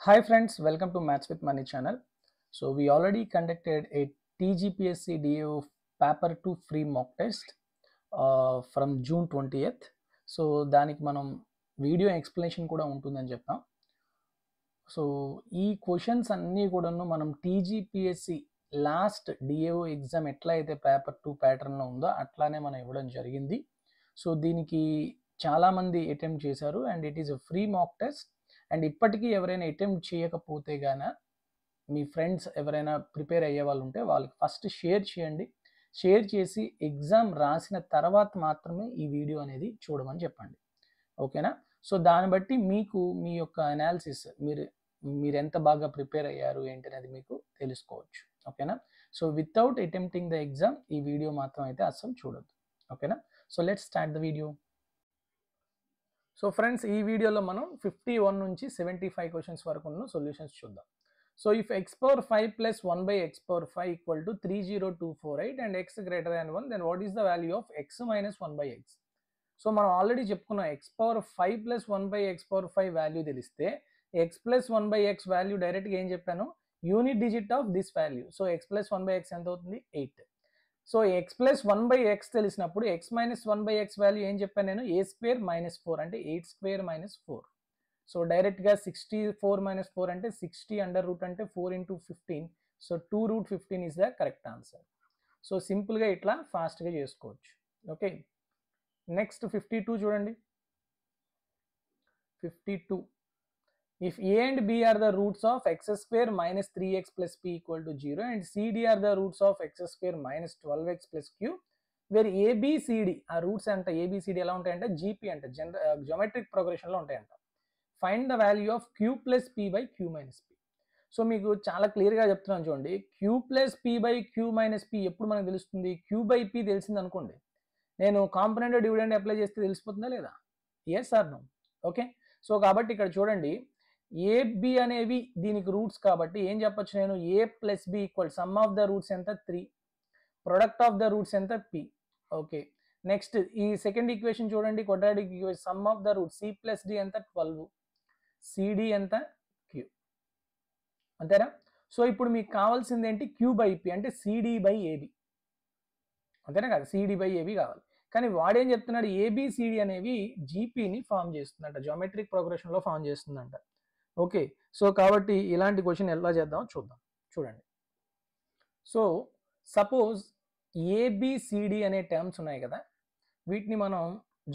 Hi friends, welcome to Maths with Money channel. So we already conducted a TGPSC DAO paper 2 free mock test from June 20th. So దానికి మనం video explanation కూడా ఉంటుందని చెప్పాం. So ఈ questions అన్నీ కూడాను మనం టీజీపీఎస్సి లాస్ట్ డిఏఓ ఎగ్జామ్ ఎట్లా అయితే పేపర్ 2 ప్యాటర్న్లో ఉందో అట్లానే మనం ఇవ్వడం జరిగింది. సో దీనికి చాలామంది అటెంప్ట్ చేశారు and it is a free mock test. And ఇప్పటికీ ఎవరైనా అటెంప్ట్ చేయకపోతే గాన మీ ఫ్రెండ్స్ ఎవరైనా ప్రిపేర్ అయ్యే వాళ్ళు ఉంటే వాళ్ళకి ఫస్ట్ షేర్ చేయండి. షేర్ చేసి ఎగ్జామ్ రాసిన తర్వాత మాత్రమే ఈ వీడియో అనేది చూడమని చెప్పండి. ఓకేనా? సో దాన్ని బట్టి మీకు మీ యొక్క అనాలిసిస్ మీరు ఎంత బాగా ప్రిపేర్ అయ్యారు ఏంటి అనేది మీకు తెలుసుకోవచ్చు. ఓకేనా? So without attempting the exam ఈ వీడియో మాత్రం అయితే అస్సలు చూడొద్దు. ఓకేనా? So let's start the video. So friends, ఈ వీడియోలో మనం 51 నుంచి 75 క్వశ్చన్స్ వరకు ఉన్న సొల్యూషన్స్ చూద్దాం. So if x power 5 plus 1 by x power 5 equal to 30248 and x greater than 1, then what is the value of x minus 1 by x? So మనం already చెప్పుకున్నాం, x power 5 plus 1 by x power 5 value తెలిస్తే x plus 1 by x value డైరెక్ట్గా ఏం చెప్పాను, unit digit of this value. So x plus 1 by x ఎంత అవుతుంది, 8. So x plus 1 by x తెలిసినప్పుడు x minus 1 by x value ఏం చెప్పాను నేను, a square minus 4 అంటే 8 square minus 4. సో డైరెక్ట్గా 64 minus 4 అంటే 60 అండర్ రూట్ అంటే 4 into 15. So 2 root 15 is the correct answer. So సింపుల్గా ఇట్లా ఫాస్ట్గా చేసుకోవచ్చు. ఓకే, నెక్స్ట్ 52 చూడండి. 52, if a and b are the roots of x square minus 3x plus p equal to 0 and cd are the roots of x square minus 12x plus q, where abcd ఆ roots అంట abcd ఎలా ఉంటాయంటే gp అంట geometric ప్రోగ్రెషన్లో ఉంటాయంట. Find the value of q plus p by q minus p. So మీకు చాలా క్లియర్గా చెప్తున్నాను చూడండి, q plus p by q minus p ఎప్పుడు మనకు తెలుస్తుంది, q బై p తెలిసింది అనుకోండి, నేను కాంపోనెంట్ డివిడెండ్ అప్లై చేస్తే తెలిసిపోతుందా లేదా, yes or no. Okay, so కాబట్టి ఇక్కడ చూడండి, ఏ బి అనేవి దీనికి రూట్స్ కాబట్టి ఏం చెప్పొచ్చు నేను, A plus B equal sum of the roots ఎంత 3, ప్రొడక్ట్ ఆఫ్ ద రూట్స్ ఎంత p. ఓకే, నెక్స్ట్ ఈ సెకండ్ ఈక్వేషన్ చూడండి, quadratic equation, sum of the root c plus d ఎంత 12, cd ఎంత q. అంతేనా? సో ఇప్పుడు మీకు కావాల్సింది ఏంటి, q బై p అంటే cd బై ఏబి. అంతేనా కదా, cd బై ఏబి కావాలి. కానీ వాడేం చెప్తున్నాడు, ఏబిసిడి అనేవి జీపీని ఫామ్ చేస్తుందంట, జామెట్రిక్ ప్రోగ్రెషన్లో ఫామ్ చేస్తుందంట. ఓకే, సో కాబట్టి ఇలాంటి క్వశ్చన్ ఎలా చేద్దామో చూద్దాం. చూడండి, సో సపోజ్ ఏబిసిడి అనే టర్మ్స్ ఉన్నాయి కదా, వీటిని మనం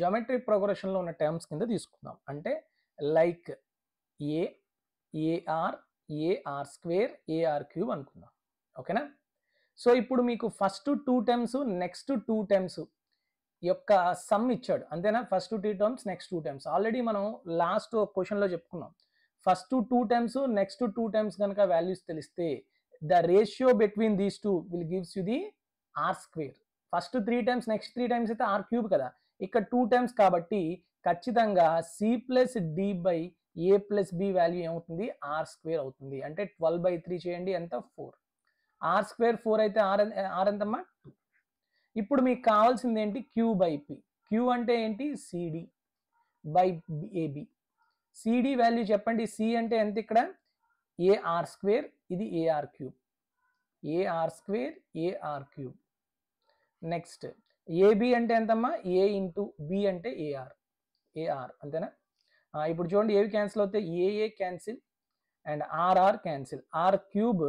జామెట్రిక్ ప్రోగ్రెషన్లో ఉన్న టర్మ్స్ కింద తీసుకుందాం. అంటే like a r square AR cube అనుకుందాం. ఓకేనా? సో ఇప్పుడు మీకు ఫస్ట్ 2 టర్మ్స్ నెక్స్ట్ 2 టర్మ్స్ యొక్క సమ్ ఇచ్చాడు, అంతేనా? First 2 terms next 2 terms already మనం లాస్ట్ క్వశ్చన్లో చెప్పుకున్నాం. ఫస్ట్ 2 టర్మ్స్ నెక్స్ట్ 2 టర్మ్స్ కనుక వాల్యూస్ తెలిస్తే the ratio between these 2 will gives you the r square. First 3 times next 3 times అయితే ఆర్ క్యూబ్ కదా, ఇక్కడ 2 టైమ్స్ కాబట్టి ఖచ్చితంగా C plus d by A plus b value ఏమవుతుంది, ఆర్ స్క్వేర్ అవుతుంది. అంటే 12/3 చేయండి, ఎంత 4. ఆర్ స్క్వేర్ 4 అయితే ఆర్ ఎంతమ్మా 2. ఇప్పుడు మీకు కావాల్సింది ఏంటి, క్యూ బై పి. క్యూ అంటే ఏంటి, CD by AB. CD value చెప్పండి, సి అంటే ఎంత ఇక్కడ, ఏఆర్ స్క్వేర్, ఇది AR cube, AR square AR cube. Next AB అంటే ఎంతమ్మా, ఏ ఇంటూ బి అంటే ఏఆర్ అంతేనా? ఇప్పుడు చూడండి, ఏవి క్యాన్సిల్ అవుతాయి, AA cancel and RR cancel, R cube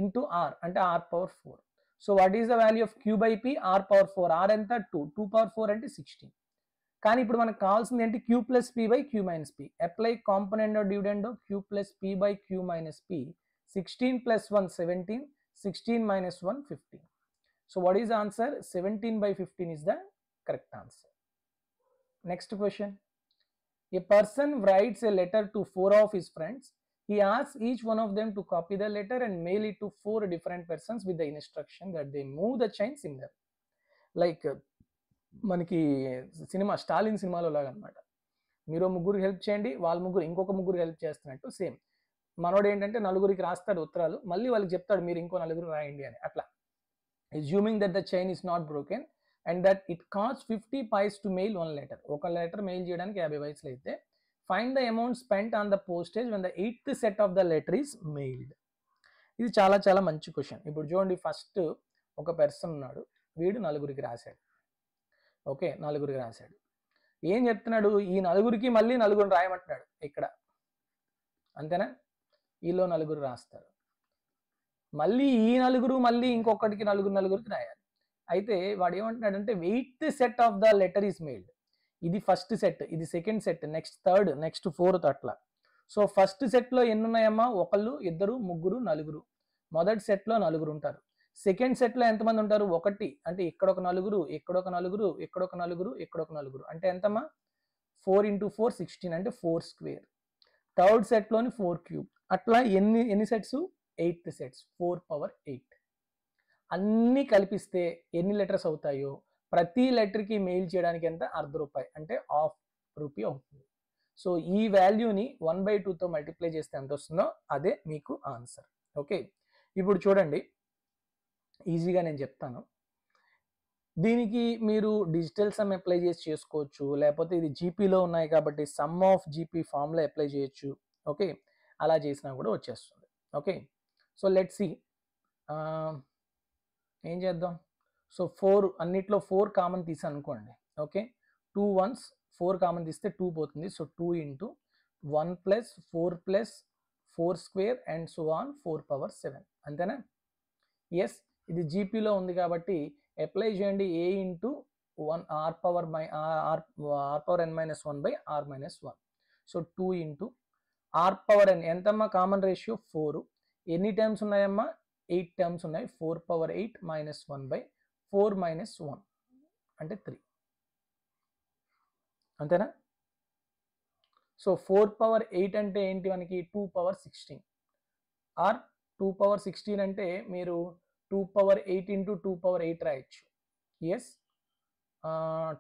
into R అంటే R power 4. So what is the value of Q by P, R power 4. R ఎంత 2 పవర్ 4 అంటే 16. కానీ ఇప్పుడు మనకు కావాల్సింది ఏంటి, q plus p by q minus p. Apply component dividend q plus p by q minus p. 16 plus 1 17, 16 minus 1 15. So what is the answer, 17/15 is the correct answer. Next question, a person writes a letter to 4 of his friends. He asks each one of them to copy the letter and mail it to 4 different persons with the instruction that they move the chain similar. Like మనకి cinema Stalin సినిమాలో లాగా అనమాట, మీరు ముగ్గురు help చేయండి, వాళ్ళ ముగ్గురు ఇంకొక ముగ్గురు హెల్ప్ చేస్తున్నట్టు. సేమ్ మనోడు ఏంటంటే నలుగురికి రాస్తాడు ఉత్తరాలు, మళ్ళీ వాళ్ళకి చెప్తాడు మీరు ఇంకో నలుగురు రాయండి అని. అట్లా assuming that the chain is not broken and that it costs 50 paise to mail one letter. ఒక లెటర్ మెయిల్ చేయడానికి 50 పైసలు అయితే find the amount spent on the postage when the 8th set of the letter is mailed. ఇది చాలా చాలా మంచి question. ఇప్పుడు చూడండి, ఫస్ట్ ఒక పర్సన్ ఉన్నాడు, వీడు నలుగురికి రాశాడు. ఓకే, నలుగురికి రాశాడు. ఏం చెప్తున్నాడు, ఈ నలుగురికి మళ్ళీ నలుగురిని రాయమంటున్నాడు ఇక్కడ, అంతేనా? ఈలో నలుగురు రాస్తారు, మళ్ళీ ఈ నలుగురు మళ్ళీ ఇంకొకటికి నలుగురికి రాయాలి. అయితే వాడు ఏమంటున్నాడంటే 8th set of the letter is mailed. ఇది ఫస్ట్ సెట్, ఇది second set, next third, next fourth, అట్లా. సో ఫస్ట్ సెట్లో ఎన్ని ఉన్నాయమ్మా? ఒకళ్ళు, ఇద్దరు, ముగ్గురు, నలుగురు. మొదటి సెట్లో నలుగురు ఉంటారు. సెకండ్ సెట్లో ఎంతమంది ఉంటారు? ఒకటి. అంటే ఇక్కడ ఒక నలుగురు, ఇక్కడ ఒక నలుగురు, ఇక్కడ ఒక నలుగురు, ఇక్కడ ఒక నలుగురు. అంటే ఎంతమ్మా? 4 × 4 16, అంటే 4 స్క్వేర్. Third సెట్లోని 4 cube. అట్లా ఎన్ని సెట్స్? 8 సెట్స్, 4/8. అన్నీ కలిపిస్తే ఎన్ని లెటర్స్ అవుతాయో ప్రతి లెటర్కి మెయిల్ చేయడానికి ఎంత? ₹1/2, అంటే ₹1/2 అవుతుంది. సో ఈ వాల్యూని 1/2తో మల్టిప్లై చేస్తే ఎంత వస్తుందో అదే మీకు ఆన్సర్. ఓకే, ఇప్పుడు చూడండి, ఈజీగా నేను చెప్తాను. దీనికి మీరు డిజిటల్ సమ్ అప్లై చేసి చేసుకోవచ్చు, లేకపోతే ఇది జీపీలో ఉన్నాయి కాబట్టి సమ్ ఆఫ్ జీపీ ఫామ్లో అప్లై చేయొచ్చు. ఓకే, అలా చేసినా కూడా వచ్చేస్తుంది. ఓకే, సో లెట్స్ సి ఏం చేద్దాం. సో 4 అన్నిట్లో 4 కామన్ తీసాను అనుకోండి. ఓకే, 2 1s 4 కామన్ తీస్తే 2 పోతుంది. So 2 × 1 + 4 + 4 square and so on 4/7, అంతేనా? ఎస్, ఇది జీపీలో ఉంది కాబట్టి అప్లై చేయండి. a × 1 r⁻n-1/r-1. సో 2 × r⁻n ఎంతమ్మా? Common ratio 4. ఎన్ని టర్మ్స్ ఉన్నాయమ్మా? 8 టర్మ్స్ ఉన్నాయి. 4/8 - 1/4 - 1 అంటే 3, అంతేనా? సో 4/8 అంటే ఏంటి మనకి? 2/16. ఆర్ 2/16 అంటే మీరు 2/8 × 2/8 రాయొచ్చు. ఎస్,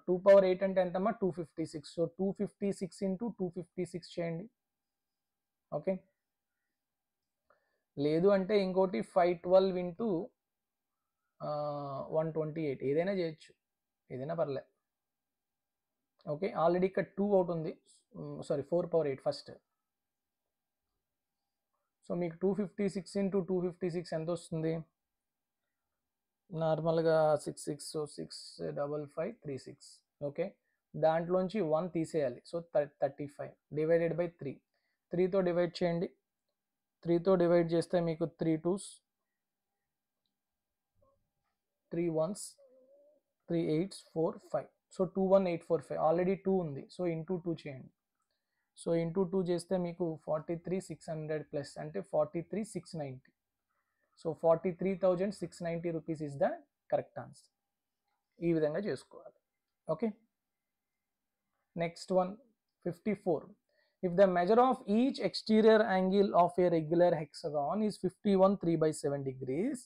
2/8 అంటే ఎంతమ్మా? 256. సో 256 × 256 చేయండి. ఓకే, లేదు అంటే ఇంకోటి 512 × 128, ఏదైనా చేయొచ్చు, ఏదైనా పర్లేదు. ఓకే, ఆల్రెడీ ఇక్కడ 2 అవుతుంది, సారీ 4/8 ఫస్ట్. సో మీకు 256 × 256 ఎంత వస్తుంది? నార్మల్గా 66, సో 65536. ఓకే, దాంట్లోంచి 1 తీసేయాలి. So 35 divided by 3. 3తో డివైడ్ చేయండి. 3తో డివైడ్ చేస్తే మీకు 3 2s, 3 1s, 3 8s, 4 5. So 21845, already 2 ఉంది. సో ఇంటూ 2 చేయండి. సో ఇంటూ 2 చేస్తే మీకు 43,600 ప్లస్ అంటే 43,690. So 43,690 rupees is the correct answer. ఈ విధంగా చేసుకోవాలి. Okay, next one 54. If the measure of each exterior angle of a regular hexagon is 51 3/7 degrees,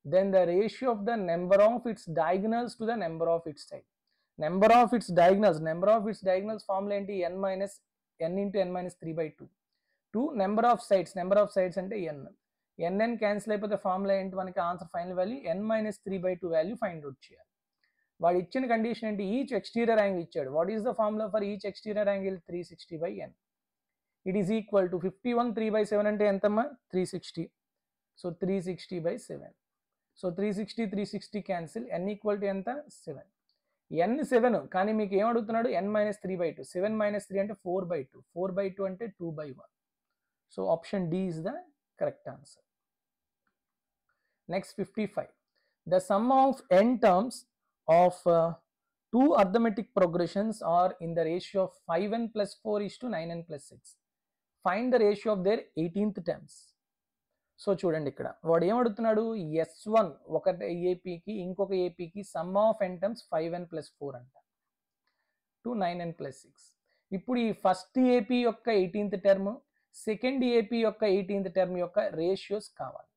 then the ratio of the number of its diagonals to the number of its sides. Number of its diagonals formula ఏంటి? n × n-3/2 to number of sides అంటే n cancel అయిపోతే formula ఏంటి మనకి? Answer final value n-3/2 value find out చేయాలి. వాడు ఇచ్చిన condition ఏంటి? Each exterior angle ఇచ్చాడు. What is the formula for each exterior angle? 360/n. It is equal to 51 3/7 అంటే ఎంతమ్మా? 360. So 360/7. So 360 cancel. n equal to ఎంత? 7. n 7, కానీ మీకు ఏం అడుగుతున్నాడు? n-3/2. 7 - 3 అంటే 4/2. 4/2 అంటే 2/1. So option d is the correct answer. Next 55. The sum of n terms of two arithmetic progressions are in the ratio of 5n + 4 = 9n + 6. Find the ratio of their 18th terms. So చూడండి, ఇక్కడ వాడు ఏమడుగుతున్నాడు? S1 ఒక ఏపీకి ఇంకొక ఏపీకి some of n terms 5n + 4 అంట to 9n + 6. ఇప్పుడు ఈ ఫస్ట్ ఏపీ యొక్క 18th టర్మ్, సెకండ్ ఏపీ యొక్క 18th టర్మ్ యొక్క రేషియోస్ కావాలి.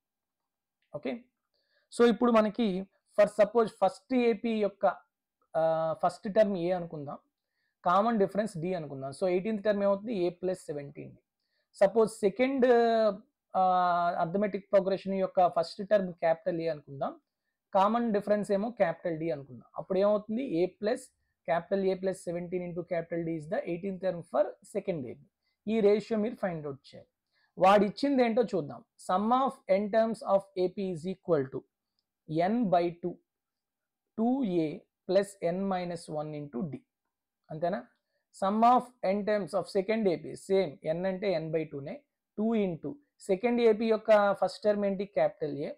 ఓకే, సో ఇప్పుడు మనకి ఫర్ సపోజ్ ఫస్ట్ ఏపీ యొక్క ఫస్ట్ టర్మ్ ఏ అనుకుందాం, కామన్ డిఫరెన్స్ డి అనుకుందాం. సో 18th టర్మ్ ఏమవుతుంది? a + 17. Suppose second arithmetic progression యొక్క ఫస్ట్ టర్మ్ క్యాపిటల్ ఏ అనుకుందాం, కామన్ డిఫరెన్స్ ఏమో క్యాపిటల్ డి అనుకుందాం. అప్పుడు ఏమవుతుంది? a + capital A plus 17 into capital d is the 18th term for second AB. ఈ ratio మీరు find out చేయాలి. వాడు ఇచ్చింది ఏంటో చూద్దాం. Sum of n terms of AP is equal to n/2 2a plus n-1 into D. అంతేనా? Sum of n terms of second AP same, n అంటే n/2నే, 2 ఇంటూ సెకండ్ ఏపీ యొక్క ఫస్ట్ టర్మ్ ఏంటి capital A,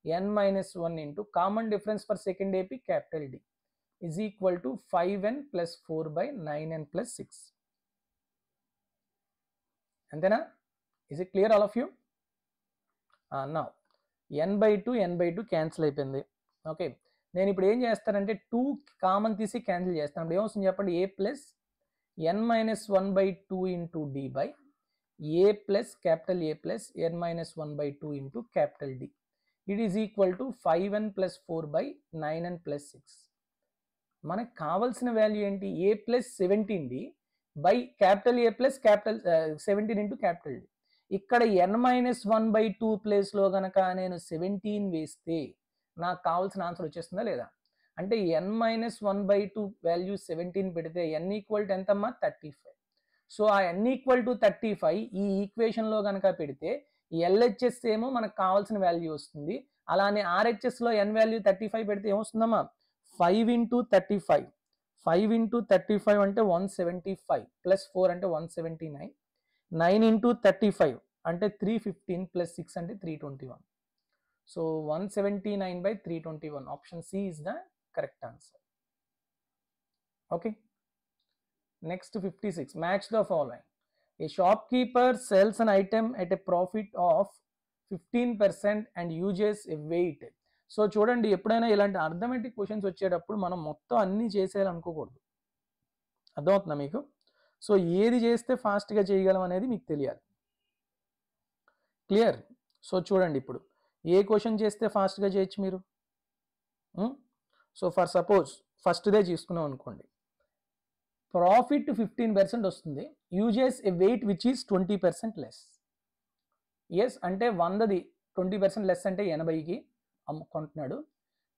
n-1 into common difference for second AP capital D is equal to 5n plus 4/9n plus 6. అంతేనా? Is it clear all of you? Now n/2 cancel అయిపోయింది. Okay, నేను ఇప్పుడు ఏం చేస్తానంటే 2 common తీసి cancel చేస్తాను. ఇప్పుడు ఏమొస్తుంది చెప్పండి, a plus n-1/2 into D by A plus capital A plus n-1/2 into capital D. It is equal to 5n plus 4/9n plus 6. మనకు కావాల్సిన వాల్యూ ఏంటి, A plus 17d by capital A plus capital 17 into capital D. ఇక్కడ n-1/2 ప్లేస్లో కనుక నేను 17 వేస్తే నాకు కావాల్సిన ఆన్సర్ వచ్చేస్తుందా లేదా? అంటే n-1/2 వాల్యూ 17 పెడితే n ఈక్వల్ టు ఎంతమ్మా 35. సో ఆ n ఈక్వల్ టు 35 ఈ ఈక్వేషన్లో కనుక పెడితే LHS ఏమో మనకు కావాల్సిన వాల్యూ వస్తుంది. అలానే RHSలో n వాల్యూ 35 పెడితే ఏమొస్తుందమ్మా 5 ఇంటూ 35. 5 ఇంటూ 35 అంటే 175 ప్లస్ 4 అంటే 179. 9 ఇంటూ 35 అంటే 315 ప్లస్ 6 అంటే 321. So 179/321. Option C is the correct answer. Okay, next 56. Match the following. A shopkeeper sells an item at a profit of 15% and uses a weight. So చూడండి, ఎప్పుడైనా ఇలాంటి arithmetic questions వచ్చేటప్పుడు మనం మొత్తం అన్నీ చేసేయాలనుకోకూడదు. అర్థమవుతుందా మీకు? సో ఏది చేస్తే ఫాస్ట్గా చేయగలం అనేది మీకు తెలియాలి. క్లియర్? సో చూడండి, ఇప్పుడు ఏ క్వశ్చన్ చేస్తే ఫాస్ట్గా చేయొచ్చు మీరు. సో ఫర్ సపోజ్ ఫస్ట్దే తీసుకున్నాం అనుకోండి, ప్రాఫిట్ 15% వస్తుంది, uses a weight which is 20% less. Yes అంటే 100ది 20% లెస్ అంటే 80కి అమ్ముకుంటున్నాడు.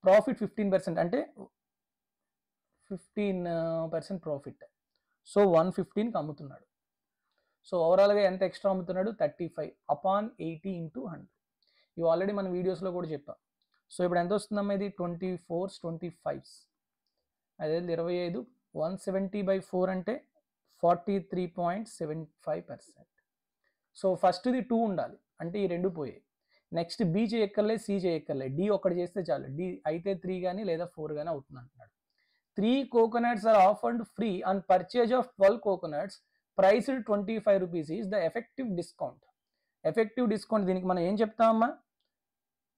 ప్రాఫిట్ 15% అంటే 15% ప్రాఫిట్. సో 115కి అమ్ముతున్నాడు. సో ఓవరాల్గా ఎంత ఎక్స్ట్రా అమ్ముతున్నాడు 35 అపాన్ 80 ఇంటూ 100. ఇవి ఆల్రెడీ మన వీడియోస్లో కూడా చెప్పాం. సో ఇప్పుడు ఎంత వస్తుందమ్మా ఇది 24s 25s, అదే 25 170/4 అంటే 43.75%. సో ఫస్ట్ది 2 ఉండాలి, అంటే ఈ రెండు పోయాయి. నెక్స్ట్ బి చేయక్కర్లే, సి చేయక్కర్లే, డి ఒకటి చేస్తే చాలు. డి అయితే 3 కానీ లేదా 4 కానీ అవుతుంది అంటున్నాడు. 3 coconuts are offered free on purchase of 12 coconuts priced 25 rupees is the effective discount. Effective discount దీనికి మనం ఏం చెప్తామమ్మా,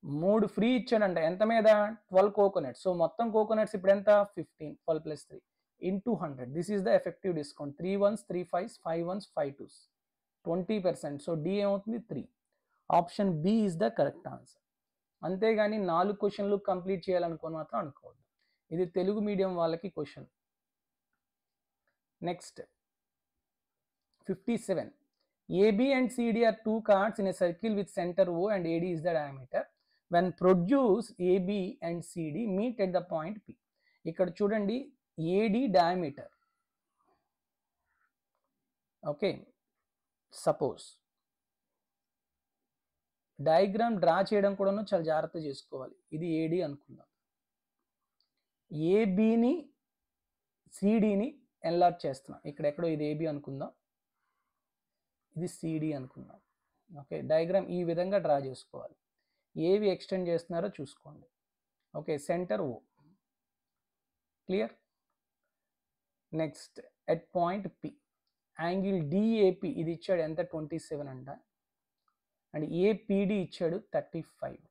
3 ఫ్రీ ఇచ్చాడంట, ఎంత మీద 12 కోకోనట్స్. సో మొత్తం కోకోనట్స్ ఇప్పుడు ఎంత 15, 12 + 3 into 100. This is the effective discount. 3 1s 3 5s 5 1s 5 2s 20%. So d ఏమవుతుంది 3. Option b is the correct answer. అంతేగాని 4 క్వశ్చన్లు కంప్లీట్ చేయాలనుకోని మాత్రం అనుకోవద్దు. ఇది తెలుగు మీడియం వాళ్ళకి question. Next 57. AB and CD are 2 cards in a circle with center O and AD is the diameter. When produced, AB and CD meet at the point P. ఇక్కడ చూడండి, AD diameter. Okay, suppose diagram draw చేయడం కూడా చాలా జాగ్రత్త చేసుకోవాలి. ఇది AD అనుకుందాం, ఏబిని సిడిని enlarge చేస్తున్నాం. ఇక్కడ ఎక్కడో ఇది ఏబి అనుకుందాం, ఇది సిడి అనుకుందాం. ఓకే, డయాగ్రామ్ ఈ విధంగా డ్రా చేసుకోవాలి. ఏవి ఎక్స్టెండ్ చేస్తున్నారో చూసుకోండి. Okay, centre O. Clear? Next at point p angle DAP ఇది ఇచ్చాడు ఎంత 27 అంట, అండ్ ఏపీడి ఇచ్చాడు 35.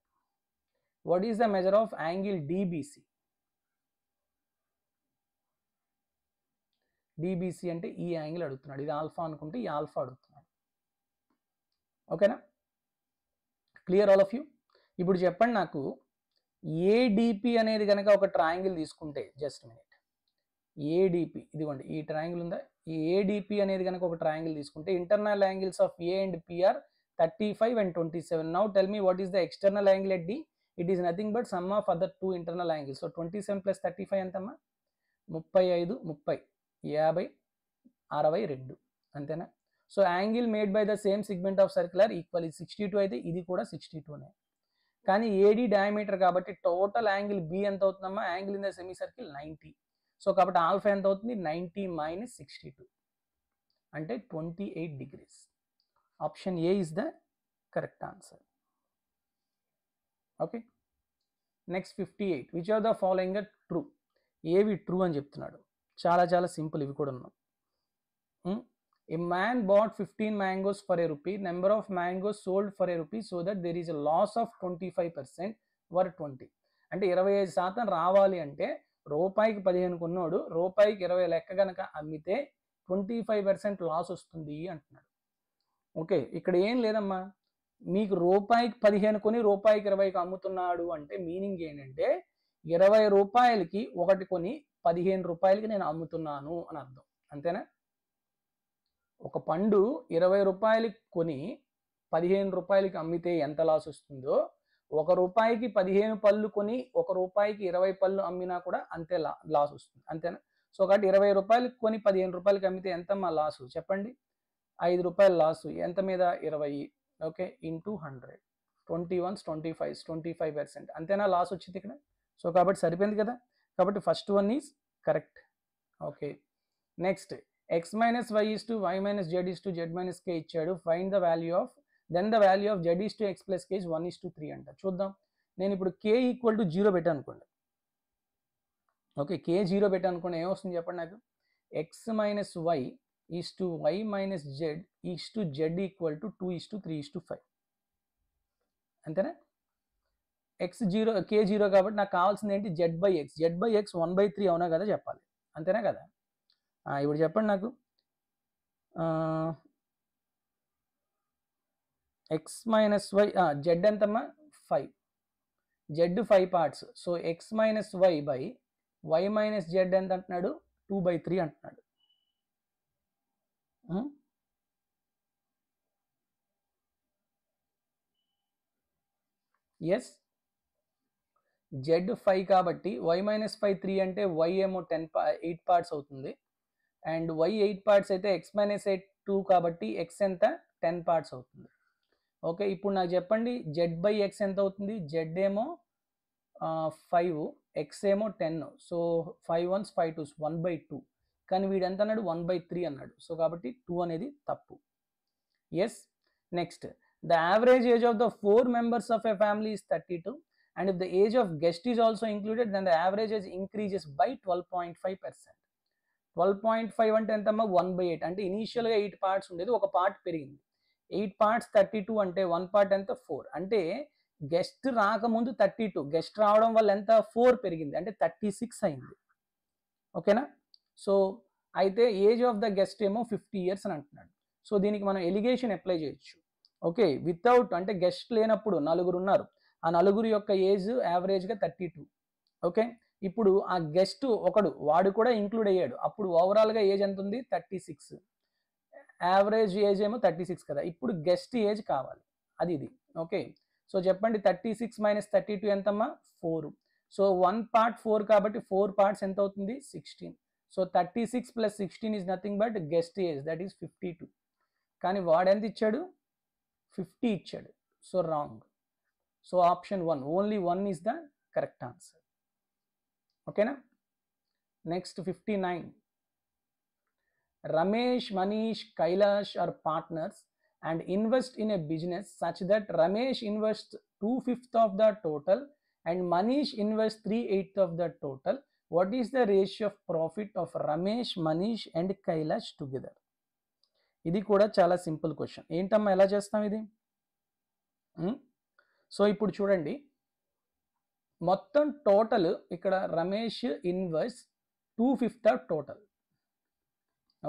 What is the measure of angle DBC? DBC అంటే ఈ యాంగిల్ అడుగుతున్నాడు. ఇది ఆల్ఫా అనుకుంటే ఈ ఆల్ఫా అడుగుతున్నాడు. ఓకేనా? Clear all of you? ఇప్పుడు చెప్పండి నాకు, ఏడిపి అనేది కనుక ఒక ట్రయాంగిల్ తీసుకుంటే, జస్ట్ మినిట్, ఏడిపి ఇదిగోండి ఈ ట్రయాంగిల్ ఉందా, ఈ ఏడిపి అనేది కనుక ఒక ట్రయాంగిల్ తీసుకుంటే internal angles of a and p r 35 and 27. Now tell me what is the external angle at D? It is nothing but sum of other two internal angles. So 27 plus 35 ఎంతమ్మా 35 30 50 62 అంతేనా. So angle made by the same segment of circular equal 62 అయితే ఇది కూడా 62నే. కానీ AD diameter కాబట్టి total angle B ఎంత అవుతుందమ్మా, angle in the semicircle 90. So కాబట్టి ఆల్ఫా ఎంత అవుతుంది, 90 - 62 అంటే 28 degrees. Option A is the correct answer. Okay, next 58. Which are the following are true? ఏవి ట్రూ అని చెప్తున్నాడు. చాలా చాలా సింపుల్ ఇవి కూడా ఉన్నాం. A man bought 15 mangoes for a rupee. Number of mangoes sold for a rupee, so that there is a loss of 25% were 20. అంటే 25% రావాలి అంటే రూపాయికి 15 కొన్నాడు, రూపాయికి 20 లెక్క కనుక అమ్మితే 25% లాస్ వస్తుంది అంటున్నాడు. ఓకే, ఇక్కడ ఏం లేదమ్మా, మీకు రూపాయికి 15 కొని రూపాయికి 20కి అమ్ముతున్నాడు అంటే మీనింగ్ ఏంటంటే 20 రూపాయలకి ఒకటి కొని 15 రూపాయలకి నేను అమ్ముతున్నాను అని అర్థం, అంతేనా. ఒక పండు 20 రూపాయలకి కొని 15 రూపాయలకి అమ్మితే ఎంత లాస్ వస్తుందో, 1 రూపాయికి 15 పళ్ళు కొని 1 రూపాయికి 20 పళ్ళు అమ్మినా కూడా అంతే లాస్ వస్తుంది, అంతేనా. సో కాబట్టి 20 రూపాయలకి కొని 15 రూపాయలకి అమ్మితే ఎంత మా లాసు చెప్పండి, 5 రూపాయలు లాసు, ఎంత మీద 20, ఓకే, ఇంటూ 100, 21 25 25%, అంతేనా లాస్ వచ్చింది ఇక్కడ. సో కాబట్టి సరిపోయింది కదా, కాబట్టి first one is correct. Okay, next x minus y is to y minus z is to z minus k ఇచ్చాడు. Find the value of, then the value of z is to x plus k is 1 is to 3 అంట. చూద్దాం, నేను ఇప్పుడు k equal to 0 పెట్టాను అనుకోండి. Okay, k 0 పెట్టాను అనుకోండి, ఏమొస్తుంది చెప్పండి నాకు, x minus y is to y minus z is to z equal to 2 is to 3 is to 5, అంతేనా. k 0 కాబట్టి నాకు కావాల్సింది ఏంటి, z by x 1/3 అవునా కదా చెప్పాలి, అంతేనా కదా. ఇప్పుడు చెప్పండి నాకు, ఎక్స్ మైనస్ వై, జెడ్ ఎంతమ్మా 5, z 5 parts. So x minus y by y minus z ఎంత అంటున్నాడు, 2/3 అంటున్నాడు. ఎస్, జెడ్ 5 కాబట్టి వై మైనస్ 5 3 అంటే వై ఏమో 8 పార్ట్స్ అవుతుంది, అండ్ y 8 పార్ట్స్ అయితే x మైనస్ 8 2 కాబట్టి x ఎంత 10 పార్ట్స్ అవుతుంది. ఓకే, ఇప్పుడు నాకు చెప్పండి z బై x ఎంత అవుతుంది, z ఏమో 5, x ఏమో 10, సో 5 1s 5 2s 1/2, కానీ వీడు ఎంత అన్నాడు 1/3 అన్నాడు. సో కాబట్టి 2 అనేది తప్పు. Yes, next the average age of ద 4 members of a family is 32, and if the age of guest is also included, then the average age increases by 12.5%. 12.5 అంటే ఎంతమ్మా 1/8, అంటే ఇనీషియల్గా 8 పార్ట్స్ ఉండేది, ఒక పార్ట్ పెరిగింది, 8 పార్ట్స్ 32 అంటే 1 పార్ట్ ఎంత 4, అంటే గెస్ట్ రాకముందు 32, గెస్ట్ రావడం వల్ల ఎంత 4 పెరిగింది, అంటే 36 అయింది. ఓకేనా. సో అయితే ఏజ్ ఆఫ్ ద గెస్ట్ ఏమో 50 years అని అంటున్నాడు. సో దీనికి మనం ఎలిగేషన్ అప్లై చేయొచ్చు. ఓకే, వితౌట్ అంటే గెస్ట్ లేనప్పుడు 4 ఉన్నారు, ఆ 4 యొక్క ఏజ్ యావరేజ్గా 32. ఓకే, ఇప్పుడు ఆ గెస్ట్ ఒకడు వాడు కూడా ఇంక్లూడ్ అయ్యాడు, అప్పుడు ఓవరాల్గా ఏజ్ ఎంత ఉంది 36, యావరేజ్ ఏజ్ ఏమో 36 కదా. ఇప్పుడు గెస్ట్ ఏజ్ కావాలి, అది ఇది. ఓకే, సో చెప్పండి 36 - 32 ఎంతమ్మా 4. సో 1 part 4 కాబట్టి 4 parts ఎంత అవుతుంది 16. So 36 + 16 is nothing but guest age, that is 52. కానీ వాడు ఎంత ఇచ్చాడు 50 ఇచ్చాడు. So wrong. So option 1, only 1 is the correct answer. ఓకేనా. Next 59. Ramesh, Manish, Kailash are partners and invest in a business such that Ramesh invests 2/5 of the total and Manish invests 3/8 of the total. What is the ratio of profit of Ramesh, Manish and Kailash together? ఇది కూడా చాలా simple question. ఏంటమ్మా ఎలా చేస్తాం ఇది? So ఇప్పుడు చూడండి, మొత్తం టోటల్ ఇక్కడ Ramesh invest 2/5 of total,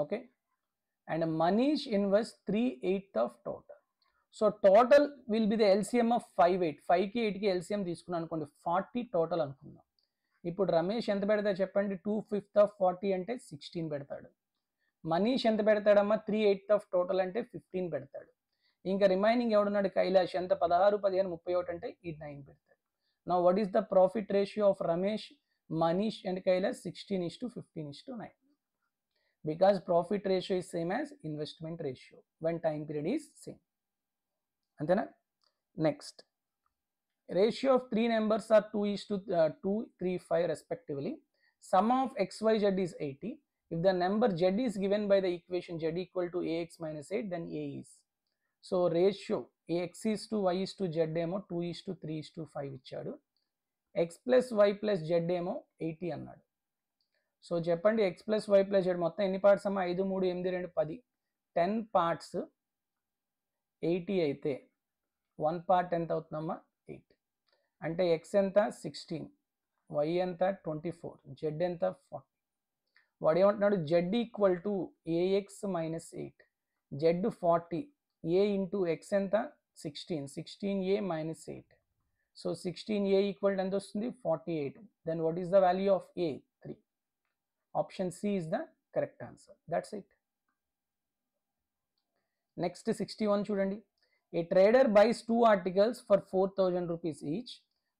okay, and Manish invest 3/8 of total. So total will be the LCM of 5 8, 5కి 8కి ఎల్సిఎం తీసుకున్నాను అనుకోండి 40 టోటల్ అనుకుందాం. ఇప్పుడు రమేష్ ఎంత పెడతాడు చెప్పండి, 2/5 ఆఫ్ 40 అంటే 16 పెడతాడు. మనీష్ ఎంత పెడతాడమ్మా 3/8 ఆఫ్ టోటల్ అంటే 15 పెడతాడు. ఇంకా రిమైనింగ్ ఎవడున్నాడు కైలాష్, ఎంత 16 15 31 అంటే ఈ 9 పెడతాడు. Now what is the profit ratio of Ramesh? Manish and Kailash 16:15:9. Because profit ratio is same as investment ratio when time period is same. Antena? Next. Ratio of three numbers are 2:2, 3, 5 respectively. Sum of XYZ is 80. If the number Z is given by the equation Z equal to AX minus 8, then A is. So ratio AX is to Y is to Z ఏమో 2:3:5 ఇచ్చాడు. X plus Y plus Z ఏమో 80 అన్నాడు. So చెప్పండి X plus Y plus Z మొత్తం ఎన్ని parts అమ్మా? 5, 3, 8, 2, 10. 10 parts 80 అయితే 1 part ఎంత అవుతుందమ్మా? 8. అంటే X ఎంత? 16, Y ఎంత? 24, Z ఎంత? 40. వాడు ఏమంటున్నాడు? Z equal to AX minus 8, Z 40, A into X ఎంత? 16, 16A minus 8. So 16A equal ఎంత వస్తుంది? 48. Then what is the value of A? 3. Option C is the correct answer. That's it. Next 61 చూడండి. A trader buys 2 articles for 4,000 rupees each.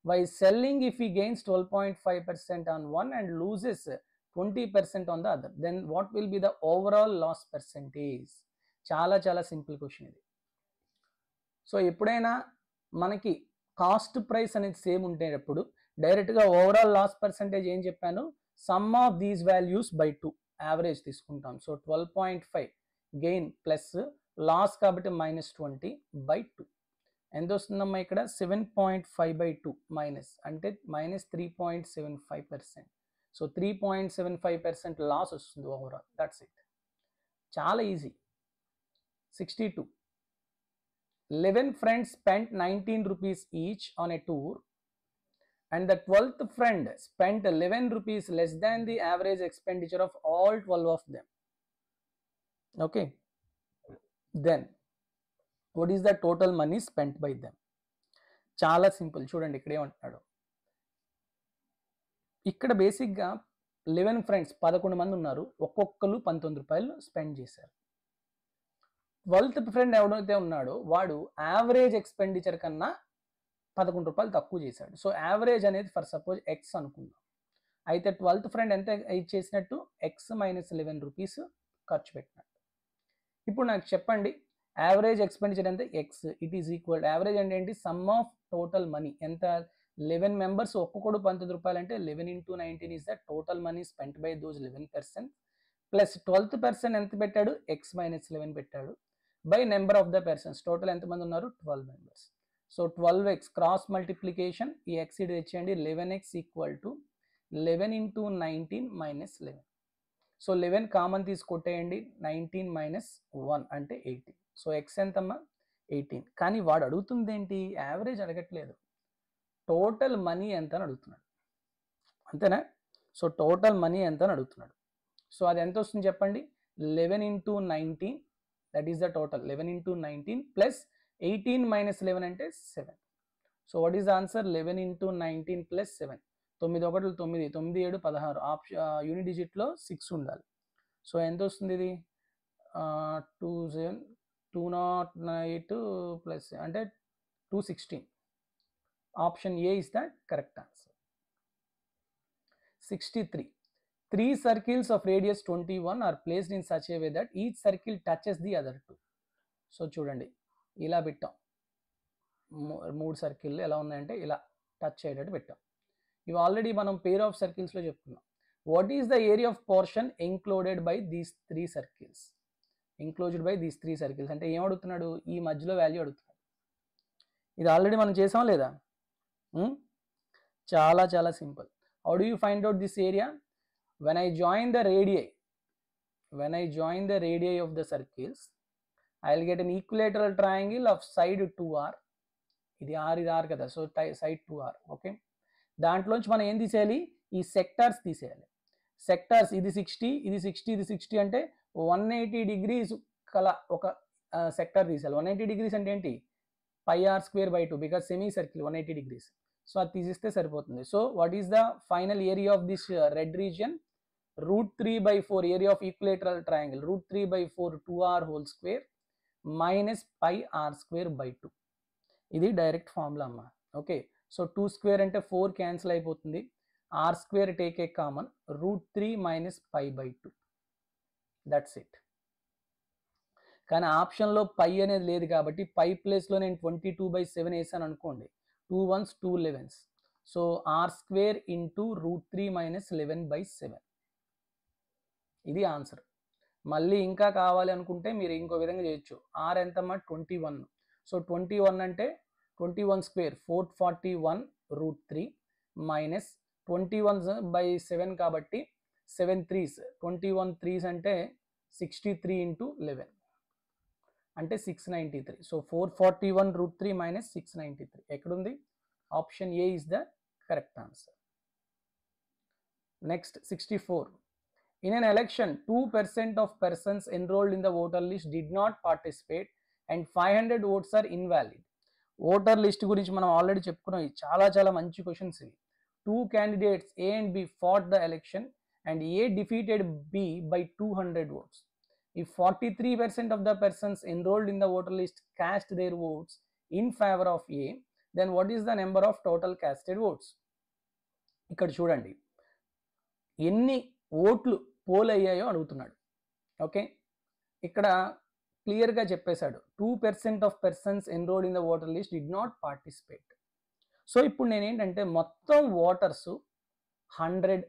While selling, if he gains 12.5% on one and loses 20% on the other, then what will be the overall loss percentage? చాలా చాలా simple question ఇది. So ఎప్పుడైనా మనకి cost price అనేది same ఉండేటప్పుడు డైరెక్ట్గా overall loss percentage ఏం చెప్పాను? Some of these values by 2 average తీసుకుంటాం. సో 12.5 గెయిన్ ప్లస్ లాస్ కాబట్టి -20 by 2 ఎంత వస్తుందమ్మా? ఇక్కడ 7.5/2 మైనస్ అంటే -3.75%. సో 3.75% లాస్ వస్తుంది ఓవరాల్. That's it. చాలా easy. 62. 11 friends spent 19 rupees each on a tour and the 12th friend spent 11 rupees less than the average expenditure of all 12 of them. Okay. Then what is the total money spent by them? చాలా simple. చూడండి ఇక్కడ ఏమంటున్నాడు. ఇక్కడ బేసిక్గా 11 friends 11 మంది ఉన్నారు. ఒక్కొక్కరు 19 రూపాయలు స్పెండ్ చేశారు. 12th ఫ్రెండ్ ఎవడైతే ఉన్నాడో వాడు యావరేజ్ ఎక్స్పెండిచర్ కన్నా 11 రూపాయలు తక్కువ చేశాడు. సో యావరేజ్ అనేది ఫర్ సపోజ్ X అనుకుందాం. అయితే 12th ఫ్రెండ్ ఎంత చేసినట్టు? X మైనస్ 11 రూపీస్ ఖర్చు పెట్టినట్టు. ఇప్పుడు నాకు చెప్పండి యావరేజ్ ఎక్స్పెండిచర్ ఎంత? X. It is equal average అంటే ఏంటి? సమ్ ఆఫ్ టోటల్ మనీ ఎంత? 11 మెంబర్స్ ఒక్కొక్కడు 19 రూపాయలు అంటే 11 into 19 is the total money spent by those 11 person plus 12th person ఎంత పెట్టాడు? X మైనస్ 11 పెట్టాడు by number of the persons. Total ఎంతమంది ఉన్నారు? 12 members. So 12x cross multiplication ఈ X ఇది తెచ్చేయండి. 11x equal to 11 into 19 minus 11. So 11 common తీసి కొట్టేయండి. 19 minus 1 అంటే 18. సో X ఎంతమ్మా? 18. కానీ వాడు అడుగుతుంది ఏంటి? యావరేజ్ అడగట్లేదు, టోటల్ మనీ ఎంత అని అడుగుతున్నాడు. అంతేనా? సో టోటల్ మనీ ఎంత అని అడుగుతున్నాడు. సో అది ఎంత వస్తుంది చెప్పండి? 11 into 19, that is the total. 11 into 19 plus 18 minus 11 అంటే 7. So what is the answer? 11 into 19 plus 7. 9 1 9, 9 7 16. Option unit డిజిట్లో 6 ఉండాలి. సో ఎంత వస్తుంది ఇది? 208 ప్లస్ అంటే 216. Option A is the correct answer. 63. 3 circles of radius 21 are placed in such a way that each circle touches the other 2. So చూడండి ఇలా పెట్టాం. 3 circle ఎలా ఉన్నాయంటే ఇలా టచ్ అయ్యేటట్టు పెట్టాం. ఇవి ఆల్రెడీ మనం పేర్ ఆఫ్ సర్కిల్స్లో చెప్పుకున్నాం. What is the area of portion enclosed by these 3 circles? Enclosed by these 3 circles అంటే ఏం అడుగుతున్నాడు? ఈ మధ్యలో వాల్యూ అడుగుతున్నాడు. ఇది ఆల్రెడీ మనం చేసాం లేదా? చాలా చాలా simple. How do you find out this area? when I join the radii of the circles, I'll get an equilateral triangle of side 2r. ఇది r ఇది r కదా. So side 2r. ఓకే, దాంట్లోంచి మనం ఏం తీసేయాలి? ఈ సెక్టార్స్ తీసేయాలి. Sectors ఇది 60 ఇది 60 ఇది 60 అంటే 180 degrees కల ఒక సెక్టార్ తీసేయాలి. 180 degrees అంటే ఏంటి? πr²/2 because semi circle 180 degrees. So అది తీసిస్తే సరిపోతుంది. So what is the final area of this red region? √3/4 area of equilateral triangle. √3/4 2r whole square minus πr²/2. ఇది డైరెక్ట్ ఫార్ములా అమ్మా. ఓకే, సో 2 స్క్వేర్ అంటే 4 cancel అయిపోతుంది. R square take a common, √3 minus pi by 2, that's it. కానీ ఆప్షన్లో పై అనేది లేదు కాబట్టి పై ప్లేస్లో నేను 22/7 వేసాను అనుకోండి, 2 1s 2 11s, so r square into √3 minus 11/7, ఇది ఆన్సర్. మళ్ళీ ఇంకా కావాలి అనుకుంటే మీరు ఇంకో విధంగా చేయొచ్చు. ఆర్ ఎంతమ్మా 21, సో 21 అంటే 21 స్క్వేర్ 441 √3 మైనస్ 21/7 కాబట్టి 7 3s 21 3s అంటే 63 ఇంటూ 11 అంటే 693. సో 441 √3 మైనస్ 693 ఎక్కడుంది? Option A is the correct answer. Next 64. In an election, 2% of persons enrolled in the voter list did not participate and 500 votes are invalid. Voter list గురించి మనం already చెప్పుకున్నాం. చాలా చాలా మంచి questions ఇవి. 2 candidates A and B fought the election and A defeated B by 200 votes. If 43% of the persons enrolled in the voter list cast their votes in favor of A, then what is the number of total casted votes? ఇక్కడ చూడండి ఎన్ని ఓట్లు pole అయ్యాయో అడుగుతున్నాడు. Okay, ఇక్కడ క్లియర్గా చెప్పేశాడు 2% of persons enrolled in the voter list did not participate. So ఇప్పుడు నేనేంటంటే మొత్తం ఓటర్స్ 100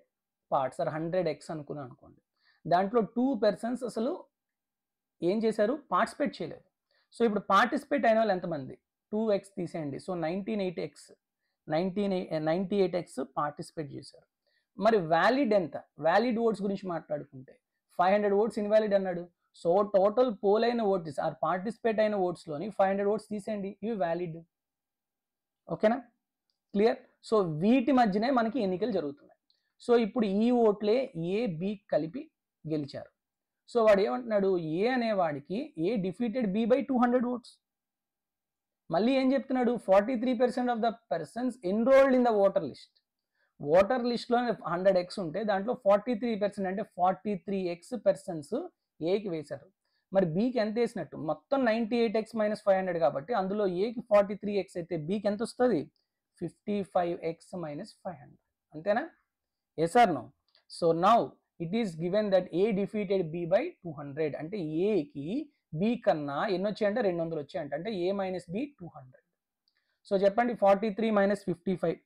పార్ట్స్ ఆర్ 100x అనుకున్నాను అనుకోండి, దాంట్లో 2% అసలు ఏం చేశారు? పార్టిసిపేట్ చేయలేదు. సో ఇప్పుడు పార్టిసిపేట్ అయిన వాళ్ళు ఎంతమంది? 2x తీసేయండి, సో 98x పార్టిసిపేట్ చేశారు. మరి వ్యాలిడ్ ఎంత? వ్యాలిడ్ ఓట్స్ గురించి మాట్లాడుకుంటే 500 ఓట్స్ ఇన్వాలిడ్ అన్నాడు. సో టోటల్ పోల్ అయిన ఓట్స్ ఆర్ పార్టిసిపేట్ అయిన ఓట్స్లోని 500 ఓట్స్ తీసేయండి, ఇవి వ్యాలిడ్. ఓకేనా, క్లియర్? సో వీటి మధ్యనే మనకి ఎన్నికలు జరుగుతున్నాయి. సో ఇప్పుడు ఈ ఓట్లే ఏ బి కలిపి గెలిచారు. సో వాడు ఏమంటున్నాడు? ఏ అనేవాడికి ఏ డిఫీటెడ్ బి బై 200 ఓట్స్. మళ్ళీ ఏం చెప్తున్నాడు? 43% of the persons enrolled in the voter list. Voter లిస్ట్లో 100x ఉంటే దాంట్లో 43% అంటే 43x పర్సన్స్ ఏకి వేశారు. మరి బీకి ఎంత వేసినట్టు? మొత్తం 98x మైనస్ 500 కాబట్టి అందులో ఏకి 43x అయితే బీకి ఎంత వస్తుంది? 55x minus 500. అంతేనా? Yes or no? So now it is given that a defeated b by 200 అంటే ఏకి బి కన్నా ఎన్ని వచ్చాయంటే 200 వచ్చాయంట, అంటే ఏ మైనస్ బి 200. సో చెప్పండి 43 మైనస్ 55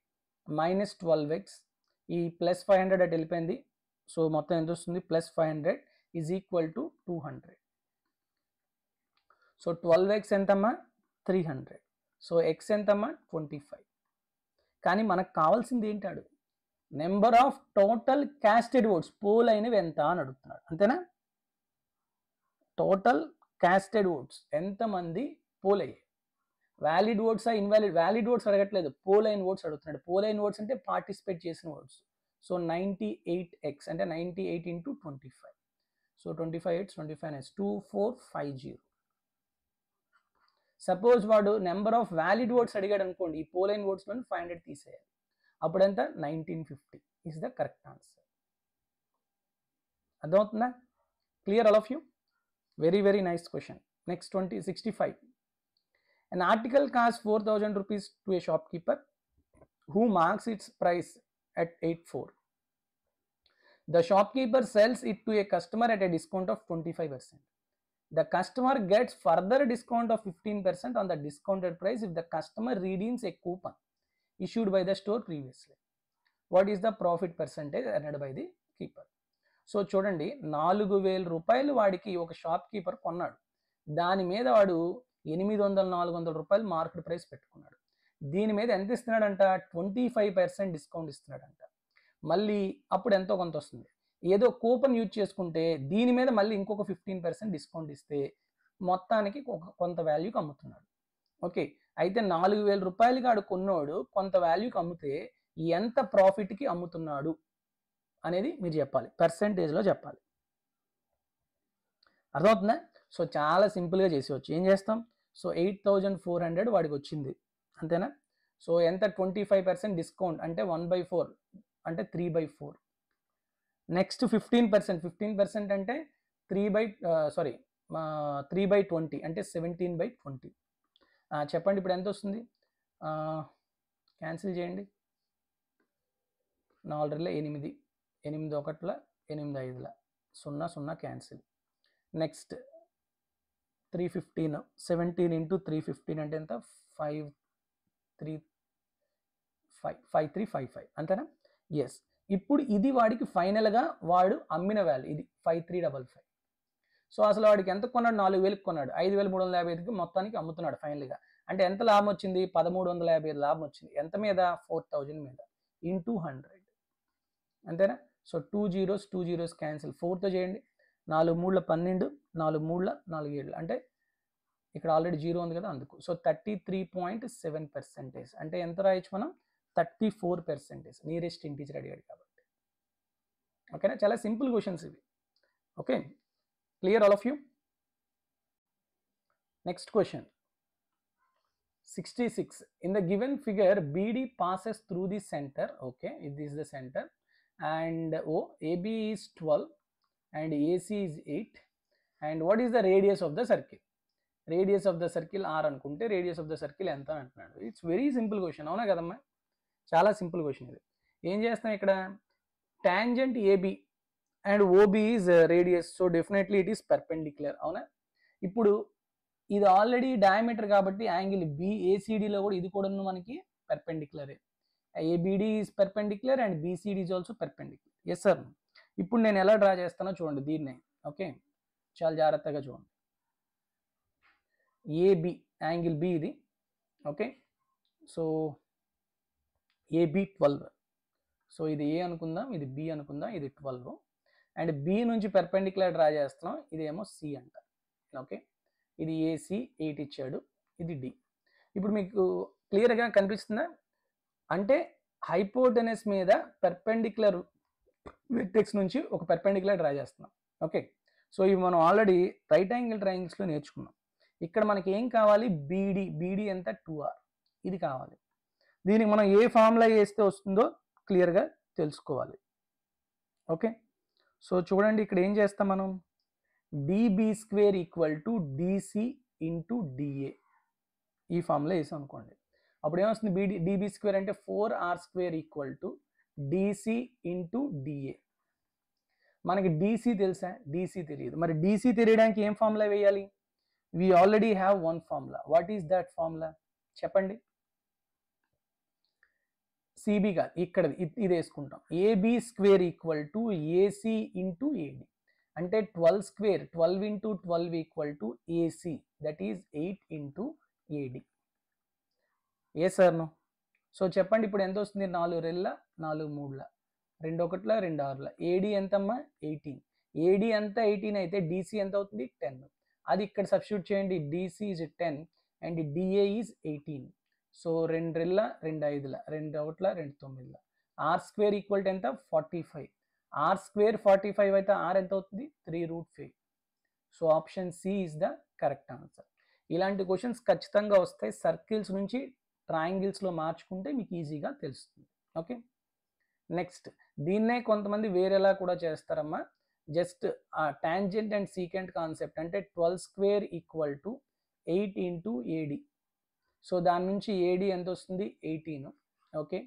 మైనస్ 12x, ఈ ప్లస్ 500 అటు వెళ్ళిపోయింది. సో మొత్తం ఎంత వస్తుంది? Plus 500 is equal to 200. So 12x ఎంతమ్మా? 300. సో x ఎంతమ్మా? 25. కానీ మనకు కావాల్సింది ఏంటాడు? Number of total casted votes, poll అయినవి ఎంత అని అడుగుతున్నాడు. అంతేనా? టోటల్ క్యాస్టెడ్ ఓట్స్ ఎంతమంది పోల్ అయ్యాయి? వ్యాలిడ్ ఓట్స్ ఆ ఇన్వాలిడ్? వ్యాలిడ్ ఓట్స్ అడగట్లేదు, పోల్ అయిన ఓట్స్ అడుగుతున్నాడు. పోల్ అయిన ఓట్స్ అంటే పార్టిసిపేట్ చేసిన ఓట్స్. సో 98x అంటే 98 ఇంటూ 25. సో 25 25 2450. సపోజ్ వాడు నెంబర్ ఆఫ్ వ్యాలిడ్ ఓట్స్ అడిగాడు అనుకోండి, ఈ పోల్ అయిన ఓట్స్లో 500 తీసేయాలి. అప్పుడు ఎంత? 1950 ఈస్ ద కరెక్ట్ ఆన్సర్. అర్థమవుతుందా? Clear all of you? Very very nice question. Next 65. An article costs 4,000 rupees to a shopkeeper who marks its price at 84. The shopkeeper sells it to a customer at a discount of 25%. The customer gets further discount of 15% on the discounted price if the customer redeems a coupon issued by the store previously. What is the profit percentage earned by the keeper? So చూడండి 4,000 రూపాయలు వాడికి ఒక shop keeper కొన్నాడు. దాని మీద వాడు 800-400 రూపాయలు market price పెట్టుకున్నాడు. దీని మీద ఎంత ఇస్తున్నాడంట? 25% డిస్కౌంట్ ఇస్తున్నాడంట. మళ్ళీ అప్పుడు ఎంతో కొంత వస్తుంది. ఏదో కూపన్ యూజ్ చేసుకుంటే దీని మీద మళ్ళీ ఇంకొక 15% డిస్కౌంట్ ఇస్తే మొత్తానికి కొంత వాల్యూకి అమ్ముతున్నాడు. ఓకే, అయితే 4,000 రూపాయలకి ఆడు కొన్నోడు కొంత వాల్యూకి అమ్మితే ఎంత ప్రాఫిట్కి అమ్ముతున్నాడు అనేది మీరు చెప్పాలి, పర్సెంటేజ్లో చెప్పాలి. అర్థమవుతుందా? సో చాలా సింపుల్గా చేసేవచ్చు. ఏం చేస్తాం? సో 8,400 వాడికి వచ్చింది, అంతేనా? సో ఎంత? 25% డిస్కౌంట్ అంటే 1/4 అంటే 3/4. నెక్స్ట్ 15% అంటే 3/20 అంటే 17/20. చెప్పండి ఇప్పుడు ఎంత వస్తుంది? క్యాన్సిల్ చేయండి. 4 రెళ్ళ 8, 8 ఒకట్ల 8 5ల 0 0 క్యాన్సిల్. నెక్స్ట్ 315, 17 ఇంటూ 315 అంటే ఎంత? 5355 అంతేనా? ఎస్. ఇప్పుడు ఇది వాడికి ఫైనల్గా వాడు అమ్మిన వాల్యూ, ఇది 5355. సో అసలు వాడికి ఎంత కొన్నాడు? 4000కి కొన్నాడు, 5355కి మొత్తానికి అమ్ముతున్నాడు ఫైనల్గా. అంటే ఎంత లాభం వచ్చింది? 1355 లాభం వచ్చింది. ఎంత మీద? 4000 మీద ఇంటూ 100 అంతేనా? సో 2 zeros క్యాన్సిల్, 4తో చేయండి. 4 3 12, 4 3 4 7 అంటే ఇక్కడ ఆల్రెడీ 0 ఉంది కదా అందుకు. సో 33.7%. అంటే ఎంత రాయొచ్చు మనం? 34%. నియరెస్ట్ ఇంటీజర్ అడిగాడు కాబట్టి. ఓకేనా? చాలా సింపుల్ క్వశ్చన్స్ ఇవి. Okay, clear all of you? Next question 66. In the given figure, BD passes through the center. Okay, if this is the center, and AB is 12 and AC is 8, and what is the radius of the circle? Radius of the circle R అనుకుంటే radius of the circle ఎంత అంటున్నాడు. It's very simple question, అవునా కదమ్మా? చాలా simple question ఇది. ఏం చేస్తాం ఇక్కడ? Tangent AB and OB is radius, so definitely it is perpendicular, అవునా? ఇప్పుడు ఇది ఆల్రెడీ డయామీటర్ కాబట్టి యాంగిల్ BACDలో కూడా ఇది కూడా మనకి పర్పెండిక్యులరే. ABD is perpendicular and BCD is also perpendicular. Yes sir. ఇప్పుడు నేను ఎలా డ్రా చేస్తానో చూడండి దీన్నే. ఓకే, చాలా జాగ్రత్తగా చూడండి. AB యాంగిల్ B ఇది. Okay, so AB 12. సో ఇది A అనుకుందాం, ఇది B అనుకుందాం, ఇది 12. అండ్ B నుంచి పర్పెండిక్యులర్ డ్రా చేస్తున్నాం, ఇదేమో C అంట. ఓకే, ఇది AC 8 ఇచ్చాడు, ఇది D. ఇప్పుడు మీకు క్లియర్గా కనిపిస్తుందా? అంటే హైపోటెనస్ మీద పర్పెండిక్యులర్ వెర్టెక్స్ నుంచి ఒక పర్పెండిక్యులర్ డ్రా చేస్తున్నాం. ఓకే, సో ఇవి మనం ఆల్రెడీ రైట్ యాంగిల్ ట్రయాంగిల్స్లో నేర్చుకున్నాం. ఇక్కడ మనకి ఏం కావాలి? BD ఎంత? 2R. ఇది కావాలి. దీనికి మనం ఏ ఫార్ములా వేస్తే వస్తుందో క్లియర్గా తెలుసుకోవాలి. ఓకే, సో చూడండి ఇక్కడ ఏం చేస్తాం మనం? DB² equal to DC into DA. ఈ ఫార్ములా వేసాం అనుకోండి. అప్పుడు ఏమొస్తుంది? DB² అంటే 4R² equal to DC into DA. మనకి DC తెలుసా? DC తెలియదు. మరి DC తెలియడానికి ఏం ఫార్ములా వేయాలి? we already have one formula. What is that formula? చెప్పండి. CB కాదు, ఇక్కడ ఇది వేసుకుంటాం. AB² equal to AC into AD. అంటే 12² 12 into 12 equal to AC, that is 8 into AD. ఏ సార్ నో? సో చెప్పండి ఇప్పుడు ఎంత వస్తుంది? 4 రెళ్ళ 4 3ల 2 1ల 2 6ల. AD ఎంతమ్మా? 18. AD అంతా 18 అయితే DC ఎంత అవుతుంది? 10. అది ఇక్కడ సబ్స్టిట్యూట్ చేయండి. DC is 10 and DA is 18. So 2 రెళ్ళ 2 5ల 2 1ల 2 9ల. R² equal to ఎంత? 45. R² 45 అయితే R ఎంత అవుతుంది? 3√5. So option C is the correct answer. ఇలాంటి క్వశ్చన్స్ ఖచ్చితంగా వస్తాయి. సర్కిల్స్ నుంచి ట్రయాంగిల్స్లో మార్చుకుంటే మీకు ఈజీగా తెలుస్తుంది. ఓకే, నెక్స్ట్ దీన్నే కొంతమంది వేరేలా కూడా చేస్తారమ్మా. Just tangent and secant concept. అంటే 12² equal to 8 into AD. So దాని నుంచి AD ఎంత వస్తుంది? 18. ఓకే,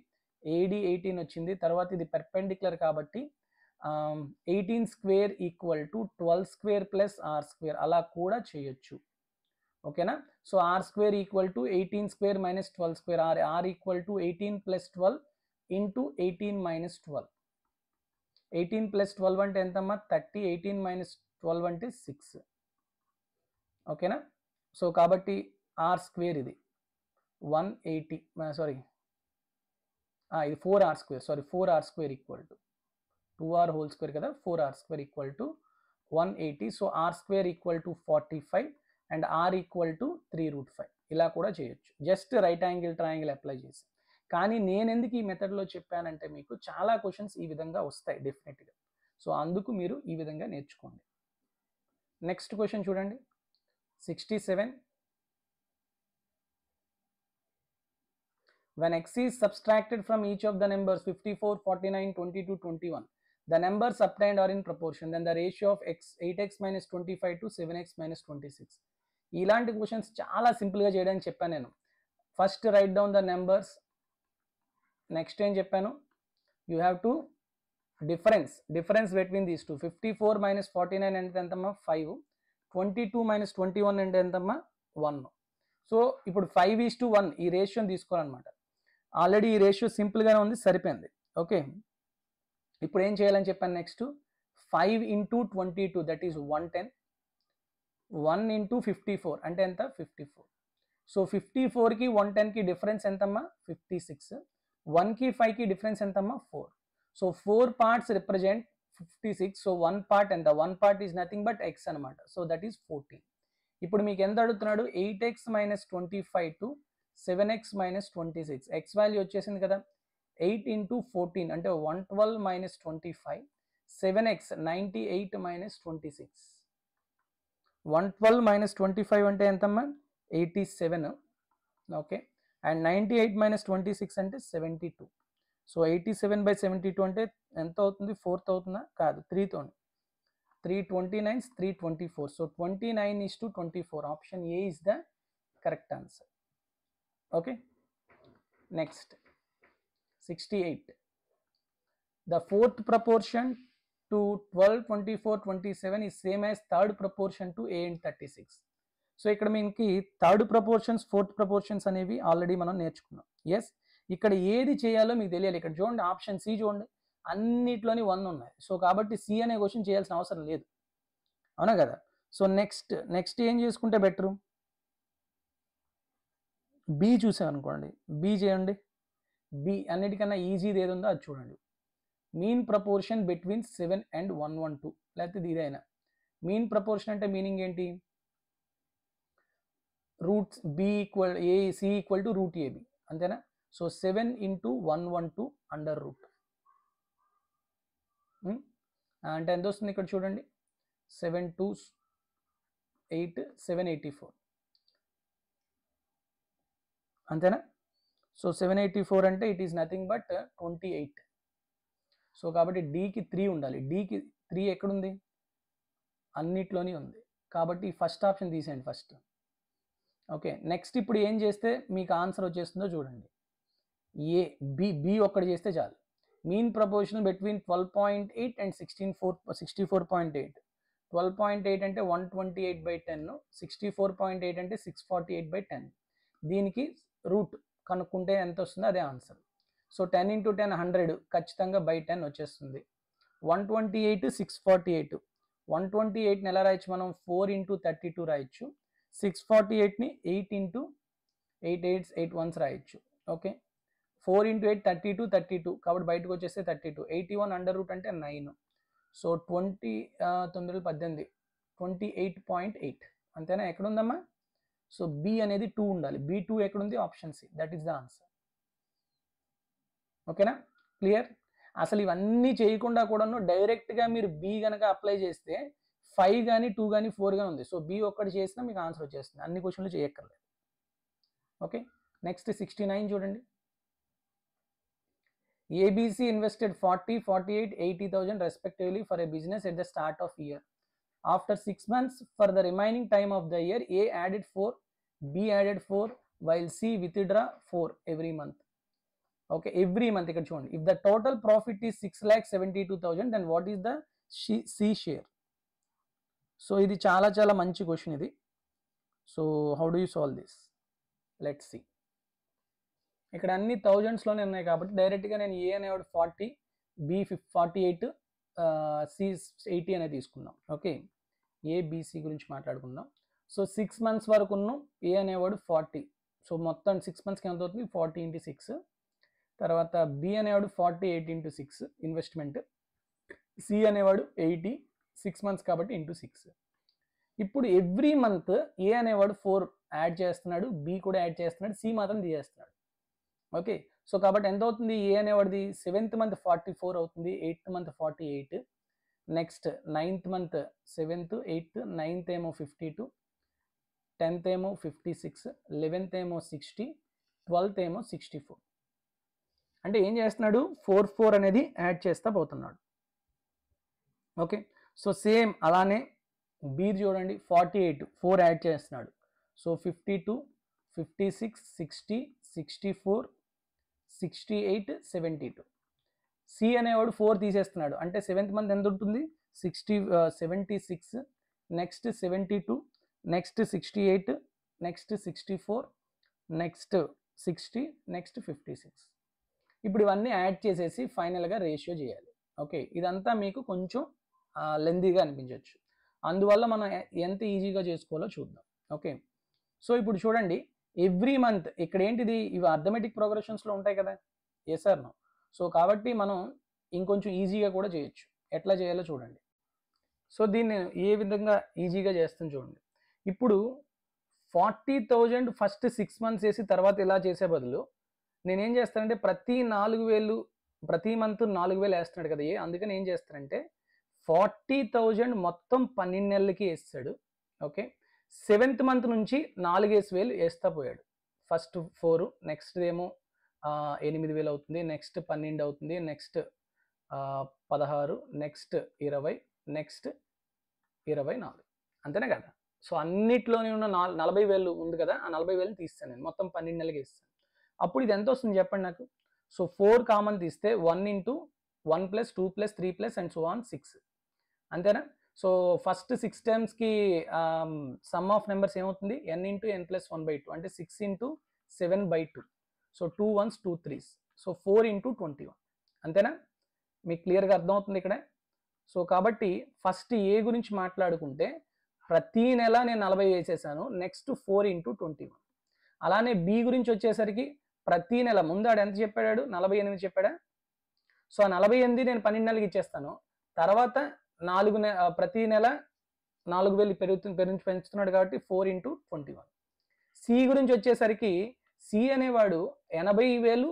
AD 18 వచ్చింది. తర్వాత ఇది పర్పెండిక్యులర్ కాబట్టి 18² ఈక్వల్ టు 12² ప్లస్ R², అలా కూడా చేయొచ్చు. ఓకేనా? So R² equal to 18² minus 12². R equal to 18 plus 12 into 18 minus 12. 18 plus 12 అంటే ఎంతమ్మా? 30. 18 మైనస్ 12 అంటే 6. ఓకేనా? సో కాబట్టి R² ఇది 180, సారీ ఇది 4R², sorry 4R² equal to 2R whole square కదా, 4R² equal to 180. So R² equal to 45 and R equal to 3√5. ఇలా కూడా చేయొచ్చు, just right angle triangle apply చేసి. కానీ నేను ఎందుకు ఈ మెథడ్లో చెప్పానంటే మీకు చాలా క్వశ్చన్స్ ఈ విధంగా వస్తాయి డెఫినెట్గా. సో అందుకు మీరు ఈ విధంగా నేర్చుకోండి. నెక్స్ట్ క్వశ్చన్ చూడండి 67. When x is subtracted from each of the numbers 54, 49, 22, 21, the numbers obtained are in proportion, then the ratio of 8x minus 25 to 7x minus 26. ఇలాంటి క్వశ్చన్స్ చాలా సింపుల్గా చేయడానికి చెప్పాను నేను. First right down the numbers. Next ఏం చెప్పాను? You have to difference between these two. 54 minus 49 అంటే ఎంతమ్మా 5, 22 minus 21 అంటే ఎంతమ్మా 1. సో ఇప్పుడు 5:1 ఈ రేషియోని తీసుకోవాలన్నమాట. ఆల్రెడీ ఈ రేషియో సింపుల్గానే ఉంది, సరిపోయింది. ఓకే, ఇప్పుడు ఏం చేయాలని చెప్పాను, next 5 into 22 that is 110, 1 into 54 అంటే ఎంత 54. సో 54కి 110కి డిఫరెన్స్ ఎంతమ్మా 56, 1కి 5కి డిఫరెన్స్ ఎంతమ్మా 4. So 4 parts represent 56. So 1 part ఎంత, 1 part is nothing but x అనమాట. So that is 14. ఇప్పుడు మీకు ఎంత అడుగుతున్నాడు, 8x minus 25 to 7x minus 26. x value వచ్చేసింది కదా, 8 into 14 అంటే 112 minus 25, 7x 98 minus 26. 112 minus 25 అంటే ఎంతమ్మా 87. ఓకే, అండ్ 98 minus 26 అంటే 72. సో 87/72 అంటే ఎంత అవుతుంది, 4th అవుతుందా, కాదు 3th, 329 324. So 29:24. Option A is the correct answer. Okay, next 68. The fourth proportion to 12, 24, 27 is same as third proportion to a and 36. So ఇక్కడ మనకి థర్డ్ ప్రపోర్షన్స్, ఫోర్త్ ప్రపోర్షన్స్ అనేవి already మనం నేర్చుకున్నాం. ఎస్, ఇక్కడ ఏది చేయాలో మీకు తెలియాలి. ఇక్కడ చూడండి, ఆప్షన్ సి చూడండి, అన్నిట్లోని 1 ఉన్నాయి. సో కాబట్టి సి అనే క్వశ్చన్ చేయాల్సిన అవసరం లేదు, అవునా కదా. సో నెక్స్ట్ ఏం చేసుకుంటే బెటరు, బి చూసామనుకోండి, బి చేయండి. బి అన్నిటికన్నా ఈజీది ఏది ఉందో అది చూడండి. మీన్ ప్రపోర్షన్ బిట్వీన్ 7 and 112, లేకపోతే ఇదైనా. మీన్ ప్రపోర్షన్ అంటే మీనింగ్ ఏంటి, roots b equal a, c equal to root AB, అంతేనా. సో 7 into 112 అండర్ రూట్ అంటే ఎంత వస్తుంది, ఇక్కడ చూడండి 7 2 8 784, అంతేనా. సో 784 అంటే it is nothing but 28. So కాబట్టి డికి 3 ఉండాలి. డికి 3 ఎక్కడుంది, అన్నిట్లోని ఉంది. కాబట్టి ఫస్ట్ ఆప్షన్ తీసేయండి ఫస్ట్. ఓకే, నెక్స్ట్ ఇప్పుడు ఏం చేస్తే మీకు ఆన్సర్ వచ్చేస్తుందో చూడండి. ఏ బి ఒక్కటి చేస్తే చాలు. Mean proportion between 12.8 and 64.8. 12.8 అంటే 128/10, 64.8 అంటే 648/10. దీనికి రూట్ కనుక్కుంటే ఎంత వస్తుందో అదే ఆన్సర్. సో 10 into 10 100, ఖచ్చితంగా బై 10 వచ్చేస్తుంది. 128 648, 128ని ఎలా రాయొచ్చు మనం, 4 into 32 రాయొచ్చు. 648ని 8 into 8 8 8 1s రాయొచ్చు. ఓకే, 4 into 8 32 32, కాబట్టి బయటకు వచ్చేస్తే 32. 81 అండర్ రూట్ అంటే 9. సో 18 28.8, అంతేనా. ఎక్కడుందమ్మా, సో బి అనేది 2 ఉండాలి. B2 ఎక్కడుంది, option c, that is the answer. ఓకేనా, క్లియర్. అసలు ఇవన్నీ చేయకుండా కూడాను డైరెక్ట్గా మీరు బి కనుక అప్లై చేస్తే 5 కానీ 2 కానీ 4 కానీ ఉంది. సో బి ఒక్కటి చేసినా మీకు ఆన్సర్ వచ్చేస్తుంది, అన్ని క్వశ్చన్లు చేయక్కర్లేదు. ఓకే, నెక్స్ట్ 69 చూడండి. ABC invested 40, 48, 80,000 respectively for a business at the start of year. After 6 months, for the remaining time of the year, A added 4, B added 4, while C withdraw 4 every month. Okay, every month ఇక్కడ చూడండి. If the total profit is 6,72,000, then what is the C share? So ఇది చాలా చాలా మంచి question ఇది. So how do you solve this, let's see. ఇక్కడ అన్ని థౌజండ్స్లోనే ఉన్నాయి కాబట్టి డైరెక్ట్గా నేను ఏ అనేవాడు 40, బి 48, సి 80 అనేది తీసుకుందాం. ఓకే, ఏబిసి గురించి మాట్లాడుకుందాం. సో 6 months వరకు ఏ అనేవాడు 40. సో మొత్తం 6 monthsకి ఎంత అవుతుంది, 40 into 6. తర్వాత బి అనేవాడు 48 into 6 ఇన్వెస్ట్మెంట్. సి అనేవాడు 80, 6 months కాబట్టి into 6. ఇప్పుడు ఎవ్రీ మంత్ ఏ అనేవాడు 4 యాడ్ చేస్తున్నాడు, బి కూడా యాడ్ చేస్తున్నాడు, సి మాత్రం తీసేస్తున్నాడు. ఓకే, సో కాబట్టి ఎంత అవుతుంది, ఏ అనేవాడిది 7th month 44 అవుతుంది, 8th month 48, next 9th month 7th 8th 9th ఏమో 52, 10th ఏమో 56, 11th ఏమో 60, 12th ఏమో 64. అంటే ఏం చేస్తున్నాడు, 4 అనేది యాడ్ చేస్తా పోతున్నాడు. ఓకే, సో సేమ్ అలానే బి చూడండి, 48 4 యాడ్ చేస్తున్నాడు. సో 52, 56, 60, 64, 68, 72. సి అనేవాడు 4 తీసేస్తున్నాడు, అంటే 7th మంత్ ఎంత ఉంటుంది? 76, next 72, next 68, next 64, next 60, next 56. ఇప్పుడు ఇవన్నీ యాడ్ చేసేసి ఫైనల్గా రేషియో చేయాలి. ఓకే, ఇదంతా మీకు కొంచెం లెందీగా అనిపించవచ్చు, అందువల్ల మనం ఎంత ఈజీగా చేసుకోవాలో చూద్దాం. ఓకే, సో ఇప్పుడు చూడండి, ఎవ్రీ మంత్ ఇక్కడ ఏంటిది, ఇవి అర్థమెటిక్ ప్రోగ్రెషన్స్లో ఉంటాయి కదా, ఎస్ ఆర్ నో? సో కాబట్టి మనం ఇంకొంచెం ఈజీగా కూడా చేయొచ్చు. ఎట్లా చేయాలో చూడండి. సో దీన్ని ఏ విధంగా ఈజీగా చేస్తాం చూడండి. ఇప్పుడు 40,000 ఫస్ట్ 6 months వేసి తర్వాత ఇలా చేసే బదులు నేనేం చేస్తానంటే ప్రతి 4,000 ప్రతి మంత్ 4,000 వేస్తున్నాడు కదా, అందుకని ఏం చేస్తానంటే 40,000 మొత్తం 12 నెలలకి వేస్తాడు. ఓకే, 7th మంత్ నుంచి 4,000 వేస్తా పోయాడు. ఫస్ట్ 4, నెక్స్ట్ ఏమో 8,000 అవుతుంది, నెక్స్ట్ 12 అవుతుంది, నెక్స్ట్ 16, నెక్స్ట్ 20, నెక్స్ట్ 24, అంతేనే కదా. సో అన్నిట్లోనే ఉన్న 40,000 ఉంది కదా, ఆ 40,000 తీస్తాను నేను, మొత్తం 12 నెలలకి ఇస్తాను. అప్పుడు ఇది ఎంత వస్తుంది చెప్పండి నాకు. సో 4 కామన్ తీస్తే 1 into 1 plus 2 plus 3 plus and so on 6, అంతేనా. సో ఫస్ట్ 6 టైమ్స్కి సమ్ ఆఫ్ నెంబర్స్ ఏమవుతుంది, n into n plus 1/2, అంటే 6 into 7/2. So 2 1s 2 3s, so 4 into 21, అంతేనా. మీకు క్లియర్గా అర్థమవుతుంది ఇక్కడ. సో కాబట్టి ఫస్ట్ ఏ గురించి మాట్లాడుకుంటే ప్రతి నెల నేను 40 వేసేసాను, నెక్స్ట్ 4 into 21. అలానే బి గురించి వచ్చేసరికి ప్రతి నెల ముందాడు ఎంత చెప్పాడు, 48 చెప్పాడా. సో ఆ 48 నేను 12 నెలలకి ఇచ్చేస్తాను, తర్వాత ప్రతి నెల 4,000 పెంచుతున్నాడు కాబట్టి 4 into 21. సి గురించి వచ్చేసరికి సి అనేవాడు 80,000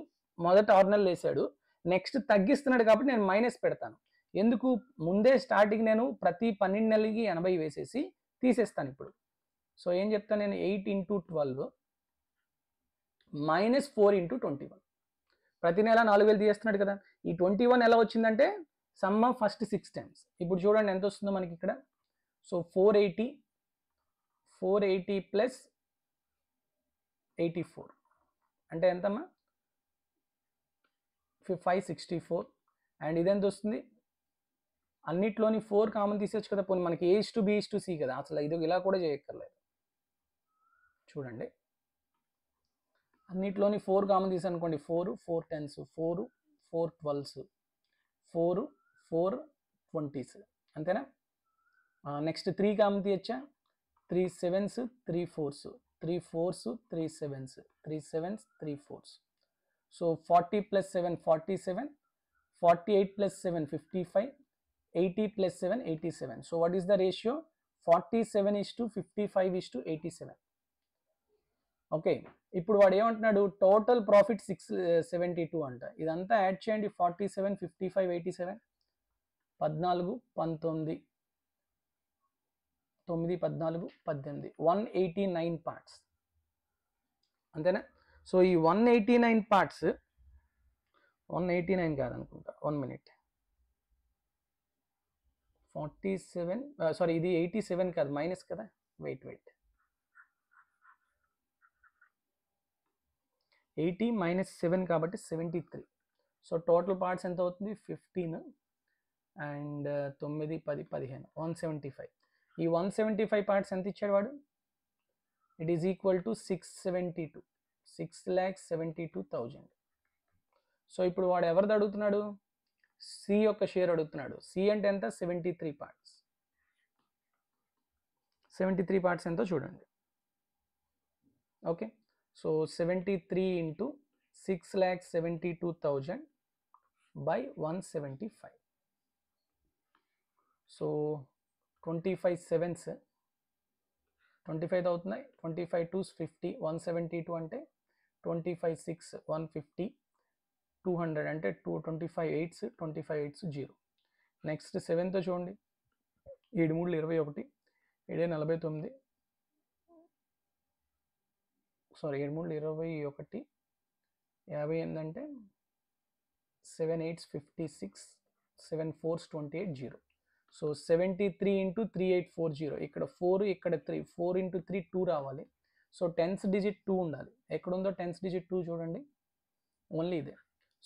మొదట 6 నెలలు వేసాడు, నెక్స్ట్ తగ్గిస్తున్నాడు కాబట్టి నేను మైనస్ పెడతాను. ఎందుకు, ముందే స్టార్టింగ్ నేను ప్రతి 12 నెలలకి 80 వేసేసి తీసేస్తాను ఇప్పుడు. సో ఏం చెప్తాను నేను, 8 into 12 minus 4 into 21. ప్రతి నెల 4,000 తీస్తున్నాడు కదా. ఈ 21 ఎలా వచ్చిందంటే సమ్ ఆఫ్ ఫస్ట్ 6 టైమ్స్. ఇప్పుడు చూడండి ఎంత వస్తుందో మనకి ఇక్కడ. సో 480 ప్లస్ 84 అంటే ఎంతమ్మా, 564. అండ్ ఇదెంత వస్తుంది, అన్నిట్లోని 4 కామన్ తీసేచ్చు కదా. పోనీ మనకి A/B/C కదా, అసలు ఇది ఇలా కూడా చేయక్కర్లేదు. చూడండి, అన్నిట్లోని 4 కామన్ తీసి అనుకోండి, 4 4 10s, 4 4 12s, 4 4 20s, అంతేనా. నెక్స్ట్ 3 కామన్ తీయచ్చా, 3 7s 3 4s, 3 4s 3 7s, 3 7s 3 4s. So 40 plus 7 47, 48 plus 7 55, 80 plus 7 87. So what is the ratio, 47:55:87. Okay, ఇప్పుడు వాడు ఏమంటున్నాడు, టోటల్ ప్రాఫిట్ 672 అంట. ఇదంతా యాడ్ చేయండి, 47 55 87, 14 19 9 14 18, 189 parts, అంతేనా. సో ఈ 189 parts 189 కాదనుకుంటా, 1 minute, 47 సారీ ఇది 87 కాదు, మైనస్ కదా, వెయిట్ 80 minus 7 కాబట్టి 73. సో టోటల్ పార్ట్స్ ఎంత అవుతుంది, 15 అండ్ 9 10 15, 175. ఈ 175 పార్ట్స్ ఎంత ఇచ్చాడు వాడు, it is equal to 672, 6,72,000. So ఇప్పుడు వాడు ఎవరిది అడుగుతున్నాడు, సి యొక్క షేర్ అడుగుతున్నాడు. సి అంటే ఎంత, 73 పార్ట్స్. 73 పార్ట్స్ ఎంతో చూడండి. Okay, so 73 into 6,72,000 by 175. So 25 7s 25 అవుతున్నాయి, 25 2s 50, 172 అంటే 25 6 150, 200 అంటే 25 8s 25 8s 0. నెక్స్ట్ 7తో చూడండి, 7 3 21, 7 49, సారీ 7 3 21, 58 అంటే 7 8s 56, 7 4s 28 0. సో 73 into 3840, ఇక్కడ 4 ఇక్కడ 3, 4 into 3 2 రావాలి. సో 10th digit 2 ఉండాలి. ఎక్కడుందో 10th digit 2 చూడండి, ఓన్లీ ఇదే.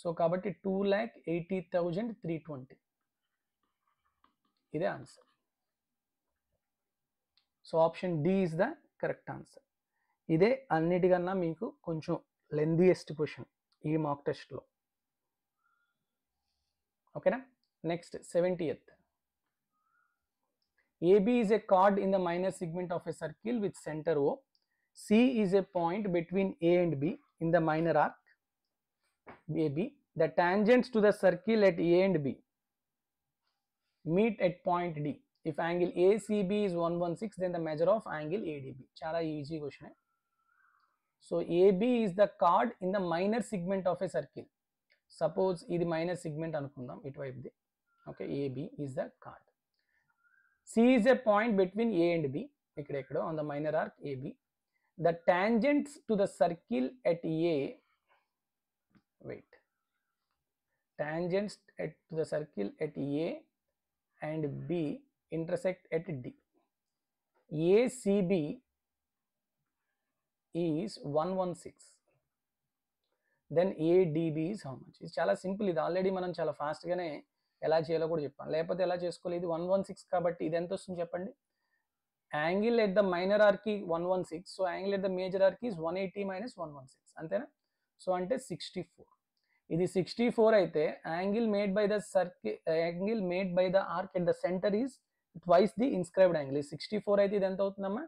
సో కాబట్టి 2,80,320 ఇదే answer. So option d is the correct answer. ఇదే అన్నిటికన్నా మీకు కొంచెం లెందియెస్ట్ క్వశ్చన్ ఈ మాక్ టెస్ట్లో. ఓకేనా. Next 70th. AB is a chord in the minor segment of a circle with center O. C is a point between A and B in the minor arc AB. The tangents to the circle at A and B meet at point D. If angle ACB is 116, then the measure of angle ADB. Chala easy question. So AB is the chord in the minor segment of a circle. Suppose ఇది minor segment అనుకుందాం ఇటువైపుది. Okay, AB is the chord. C is a point between A and B. ఇక్కడ on the minor arc AB. The tangents to the circle at A. Tangents to the circle at A and B intersect at D. ACB is 116. Then ADB is how much? ఇది చాలా simple. ఇది already మనం చాలా ఫాస్ట్గానే ఎలా చేయాలో కూడా చెప్పాను, లేకపోతే ఎలా చేసుకోవాలి. ఇది 116 కాబట్టి ఇది ఎంత వస్తుంది చెప్పండి. Angle at the minor arc 116. So angle at the major arc is 180 minus 116. అంతేనా. సో అంటే 64. ఇది 64 అయితే angle made by the circle, angle made by the arc at the centre is twice the inscribed angle. 64 అయితే ఇది ఎంత అవుతుందమ్మా,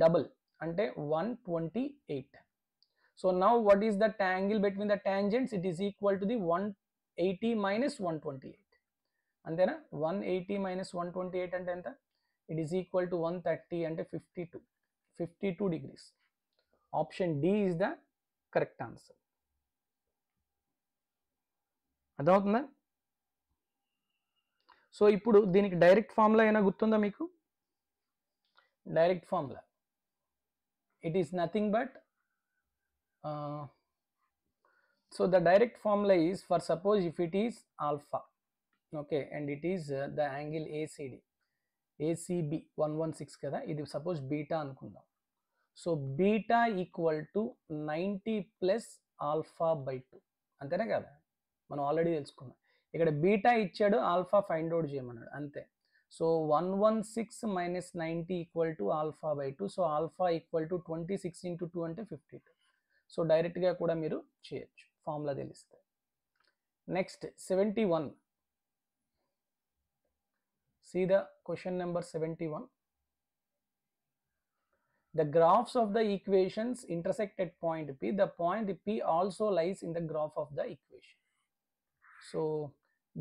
double అంటే 128. So now what is the angle between the tangents? It is equal to the 180 minus 128. అంతేనా. 180 minus 128 అంటే ఎంత? It is equal to 130 అంటే 52 degrees. Option d is the correct answer. అర్థమవుతుందా? సో ఇప్పుడు దీనికి డైరెక్ట్ ఫార్ములా అయినా గుర్తుందా మీకు? Direct formula it is nothing but so the direct formula is, for suppose if it is alpha, okay, and it is the angle ACB 116 kada, ఇది suppose beta అనుకుందాం. So beta equal to 90 plus alpha by 2. అంతేనా కదా, మనం already తెలుసుకున్నాం. ఇక్కడ beta ఇచ్చాడు, alpha find out చేయమన్నాడు, అంతే. So 116 minus 90 equal to alpha by 2. So alpha equal to 26 into 2 అంటే 52. సో డైరెక్ట్గా కూడా మీరు చేయొచ్చు ఫార్ములా తెలిస్తే. Next 71. See the question number 71. The graphs of the equations intersect at point P. The point P also lies in the graph of the equation. So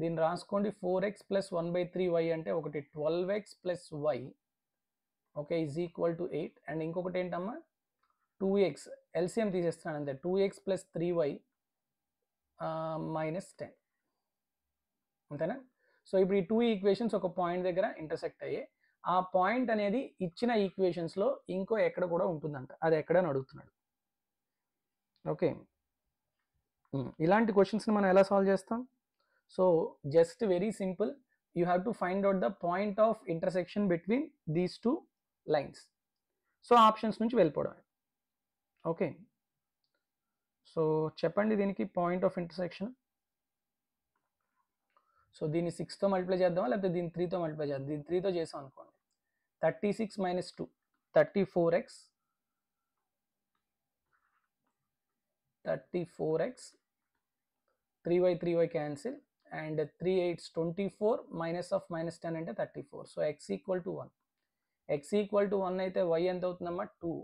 దీన్ని రాసుకోండి. 4x plus 1/3y అంటే ఒకటి 12x plus y, okay, is equal to 8. And ఇంకొకటి ఏంటమ్మా 2x, LCM తీసేస్తున్నాను అంతే, 2x plus 3y minus 10. అంతేనా. So ఇప్పుడు ఈ 2 ఈక్వేషన్స్ ఒక పాయింట్ దగ్గర ఇంటర్సెక్ట్ అయ్యే, ఆ పాయింట్ అనేది ఇచ్చిన ఈక్వేషన్స్లో ఇంకో ఎక్కడ కూడా ఉంటుందంట, అది ఎక్కడని అడుగుతున్నాడు. ఓకే, ఇలాంటి క్వశ్చన్స్ని మనం ఎలా సాల్వ్ చేస్తాం? So just very simple, you have to find out the point of intersection between these 2 lines. So options నుంచి వెళ్ళిపోవడం. ఓకే, సో చెప్పండి దీనికి పాయింట్ ఆఫ్ ఇంటర్సెక్షన్. సో దీన్ని 6తో మల్టిప్లై చేద్దామా, లేకపోతే దీన్ని 3తో మల్టిప్లై చేద్దాం? దీన్ని 3తో చేసాం అనుకోండి, 36 minus 2 34x 3y cancel, and 3 8s 24 minus of minus 10 అంటే 34. So x equal to 1. x equal to 1 అయితే y ఎంత అవుతుందమ్మా 2.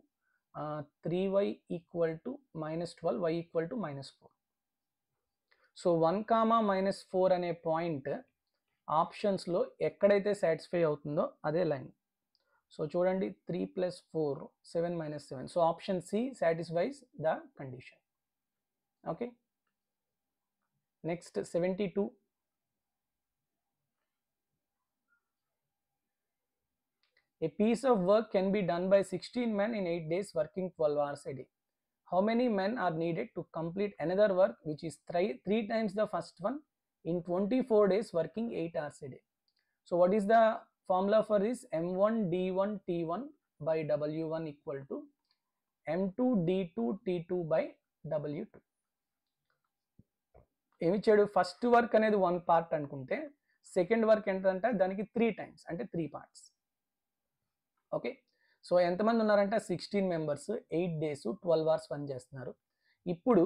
3y equal to -12, y equal to -4. So 1, -4 అనే పాయింట్ ఆప్షన్స్లో ఎక్కడైతే సాటిస్ఫై అవుతుందో అదే లైన్. సో చూడండి, 3 + 4 7 - 7. So option c satisfies the condition. Okay, next 72. A piece of work can be done by 16 men in 8 days working 12 hours a day. How many men are needed to complete another work which is 3 times the first one in 24 days working 8 hours a day? So what is the formula for this? M1 D1 T1 by W1 equal to M2 D2 T2 by W2. ఏమిచ్చాడు, first work అనేది 1 part అనుకుంటే second work ఏంటంటే దానికి 3 times అంటే 3 parts. Okay, so ఎంతమంది ఉన్నారంటే 16 members 8 days 12 hours పని చేస్తున్నారు. ఇప్పుడు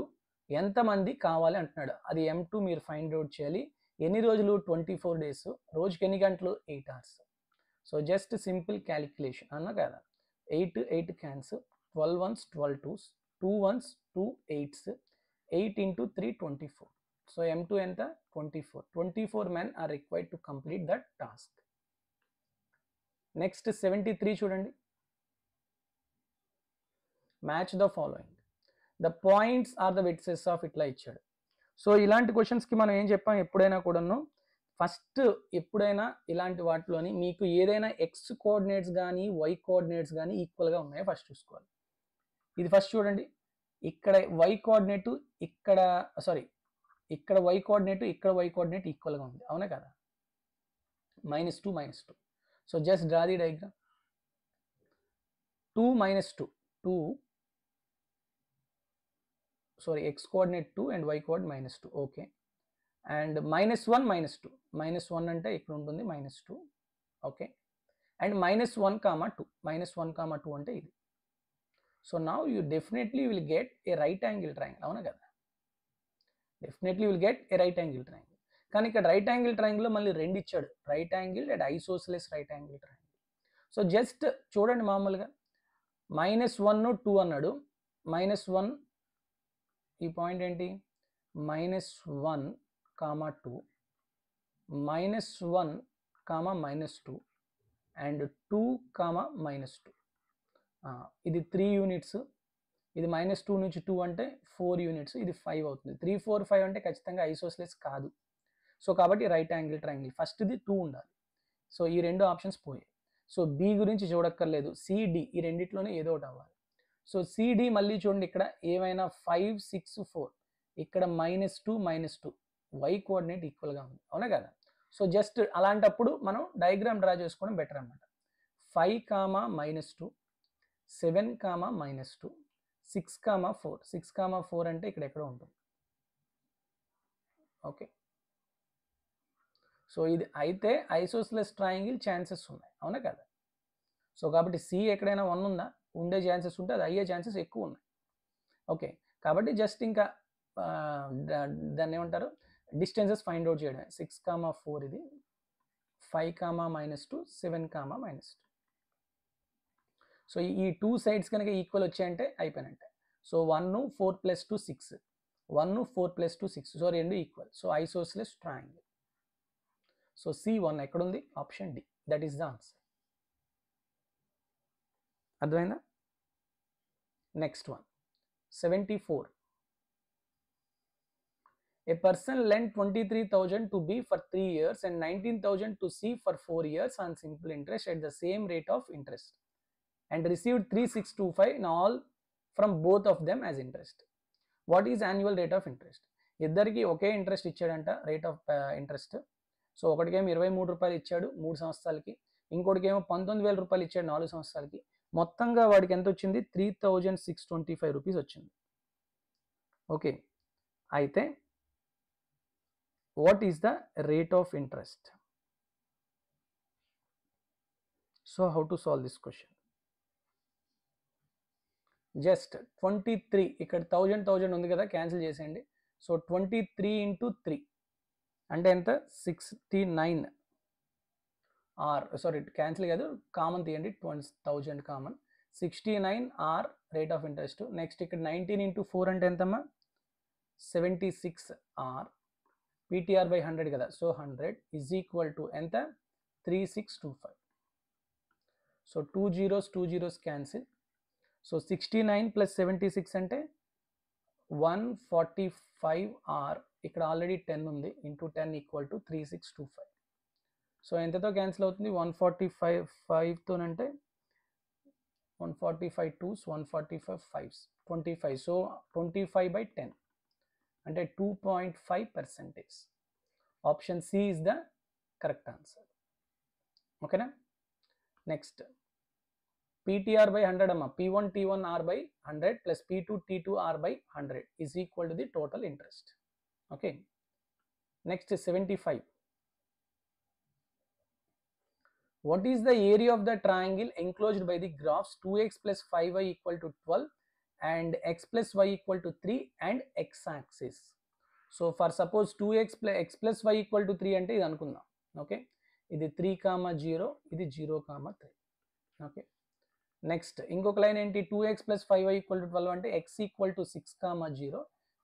ఎంతమంది కావాలి అంటున్నాడు, అది M2 మీరు ఫైండ్ అవుట్ చేయాలి. ఎన్ని రోజులు, 24 డేస్, రోజుకి ఎన్ని గంటలు, 8 hours. So just simple calculation అన్నా కదా, 8 8 cancel, 12 1s 12 2s, 2 1s 2 8s, 8 into 3 24. So M2 ఎంత, 24 men are required to complete that task. Next 73 చూడండి, match the following, the points are the vertices of, ఇట్లా ఇచ్చాడు. So ఇలాంటి క్వశ్చన్స్కి మనం ఏం చెప్పాం, ఎప్పుడైనా కూడాను ఫస్ట్ ఎప్పుడైనా ఇలాంటి వాటిలోని మీకు ఏదైనా ఎక్స్ కోఆర్డినేట్స్ కానీ వై కోఆర్డినేట్స్ కానీ ఈక్వల్గా ఉన్నాయో ఫస్ట్ చూసుకోవాలి. ఇది ఫస్ట్ చూడండి, ఇక్కడ వై కోఆర్డినేట్ ఇక్కడ ఇక్కడ వై కోఆర్డినేట్ ఇక్కడ వై కోఆర్డినేట్ ఈక్వల్గా ఉంది, అవునా కదా, -2 -2. So just draw the diagram, 2 -2 2, sorry x coordinate 2 and y coordinate -2. Okay, and -1 -2, -1 అంటే ఇక్కడ ఉంటుంది -2. ఓకే, అండ్ -1, 2, -1, 2 అంటే ఇది. So now you definitely will get a right angle triangle, అవునా కదా, definitely will get a right angle triangle. కానీ ఇక్కడ right angle ట్రయాంగిల్లో మళ్ళీ 2 ఇచ్చాడు, right angle and isosceles right angle triangle. So just చూడండి, మామూలుగా -1 2 అన్నాడు, -1 ఈ పాయింట్ ఏంటి, -1, 2, -1, -2 అండ్ 2, -2. ఇది 3 యూనిట్స్, ఇది -2 నుంచి 2 అంటే 4 యూనిట్స్, ఇది 5 అవుతుంది. 3 4 5 అంటే ఖచ్చితంగా ఐసోసెలస్ కాదు. సో కాబట్టి రైట్ యాంగిల్ ట్రయాంగిల్ ఫస్ట్ది 2 ఉండాలి. సో ఈ 2 ఆప్షన్స్ పోయాయి. సో బి గురించి చూడక్కర్లేదు, సిడి ఈ రెండిట్లోనే ఏదో ఒకటి అవ్వాలి. సో సిడి మళ్ళీ చూడండి, ఇక్కడ ఏమైనా 5 6 4, ఇక్కడ -2 -2, వై కోఆర్డినేట్ ఈక్వల్గా ఉంది, అవునా కదా. సో జస్ట్ అలాంటప్పుడు మనం డయాగ్రామ్ డ్రా చేసుకోవడం బెటర్ అనమాట. 5, -2, 7, -2, 6, 4, 6, 4 అంటే ఇక్కడ ఎక్కడో ఉంటుంది. ఓకే, సో ఇది అయితే ఐసోసెలస్ ట్రయాంగిల్ ఛాన్సెస్ ఉన్నాయి, అవునా కదా. సో కాబట్టి సి ఎక్కడైనా 1 ఉందా, ఉండే ఛాన్సెస్ ఉంటే అది అయ్యే ఛాన్సెస్ ఎక్కువ ఉన్నాయి. ఓకే, కాబట్టి జస్ట్ ఇంకా దాన్ని ఏమంటారు, డిస్టెన్సెస్ ఫైండ్ అవుట్ చేయడమే. 6, 4 ఇది, 5, -2, 7, -2. సో ఈ 2 సైడ్స్ కనుక ఈక్వల్ వచ్చాయంటే అయిపోయినట్టే. So 1 4 + 2 6, 1 4 + 2 6, so 2 equal. So isosceles triangle. So C1 ఎక్కడుంది, option D, that is the answer. అర్థమైందా. Next one 74. A person lent 23,000 to B for 3 years and 19,000 to C for 4 years on simple interest at the same rate of interest and received 3625 in all from both of them as interest. What is annual rate of interest? ఇద్దరికి ఒకే interest ఇచ్చాడంట, rate of interest. So ఒకటికేమో 23 రూపాయలు ఇచ్చాడు 3 సంవత్సరాలకి, ఇంకోటికేమో 19,000 రూపాయలు ఇచ్చాడు 4 సంవత్సరాలకి. మొత్తంగా వాడికి ఎంత వచ్చింది, 3,625 రూపీస్ వచ్చింది. ఓకే, అయితే what is the rate of interest? So how to solve this question? Just 23, ఇక్కడ 1000 ఉంది కదా, క్యాన్సిల్ చేసేయండి. సో 23 into 3 అంటే ఎంత, 69, ఆర్ సారీ క్యాన్సిల్ కాదు, కామన్ తీయండి, 1000 common, 69 r rate of interest. Next ఇక్కడ 19 into 4 అంటే ఎంతమ్మా, 76 ఆర్, PTR by 100 కదా, సో 100 is equal to ఎంత, 3625. So 2 zeros cancel. సో 69 + 76 అంటే 145 ఆర్, ఇక్కడ ఆల్రెడీ 10 ఉంది, ఇంటూ 10 ఈక్వల్ టు 3625. సో ఎంతతో క్యాన్సిల్ అవుతుంది, 145 అంటే 145 2s, 145 5s, 25. సో 25/10 అంటే 2.5%. Option C is the correct answer. ఓకేనా. నెక్స్ట్ PTR by 100 అమ్మ, P1 T1 R by 100 plus P2 T2 R by 100 is equal to the total interest. Okay, next 75. What is the area of the triangle enclosed by the graphs 2x plus 5y equal to 12 and x plus y equal to 3 and x-axis? So for suppose 2x plus x plus y equal to 3 అంటే ఇది అనుకుందాం. Okay, ఇది 3, 0, ఇది 0, 3. Okay, next ఇంకొక line ఏంటి, 2x plus 5y equal to 12 అంటే x equal to 6, 0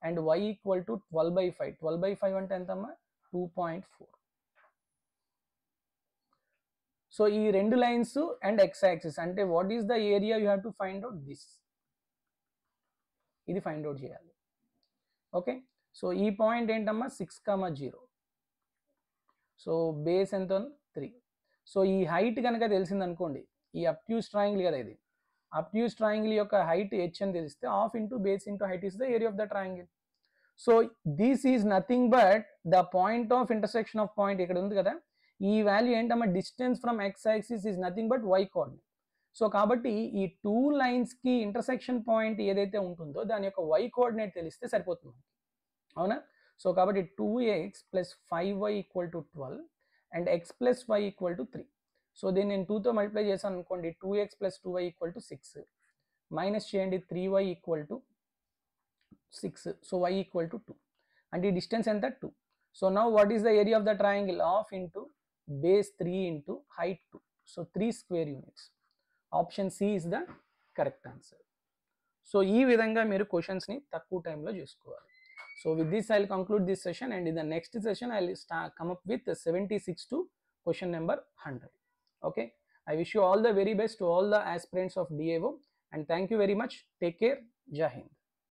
and y equal to 12/5. 12/5 అంటే ఎంతమ్మా, 2.4. సో ఈ రెండు లైన్స్ అండ్ ఎక్స్ యాక్సిస్ అంటే what is the area you have to find out this, ఇది ఫైండ్ అవుట్ చేయాలి. ఓకే, సో ఈ point ఏంటమ్మా 6, 0. సో బేస్ ఎంత, 3. సో ఈ హైట్ కనుక తెలిసింది అనుకోండి, ఈ అబ్ట్యూస్ ట్రయాంగిల్ కదా ఇది, అబ్ట్యూస్ ట్రయాంగిల్ యొక్క హైట్ h అని తెలిస్తే half into base into height is the area of the triangle. So this is nothing but the point of intersection of point ఇక్కడ ఉంది కదా, ఈ వాల్యూ ఏంటమ్మా, distance from X axis is nothing but y coordinate. So కాబట్టి ఈ two lines కి intersection point ఏదైతే ఉంటుందో దాని యొక్క y కోఆర్డినేట్ తెలిస్తే సరిపోతుంది, అవునా. సో కాబట్టి 2x plus 5y equal to 12 and x plus y equal to 3. So దీన్ని నేను 2తో మల్టిప్లై చేశాను అనుకోండి, 2x plus 2y equal to 6 minus చేయండి, 3y equal to 6. So y equal to 2 అంటే ఈ డిస్టెన్స్ ఎంత, 2. So now what is the area of the triangle, half into base 3 into height 2. So 3 square units. Option C is the correct answer. So ఈ విధంగా మీరు క్వశ్చన్స్ని తక్కువ టైంలో చేసుకోవాలి. So with this I'll conclude this session, and in the next session I'll come up with 76 to question number 100. Okay, I wish you all the very best to all the aspirants of DAO, and thank you very much. Take care. Jai Hind.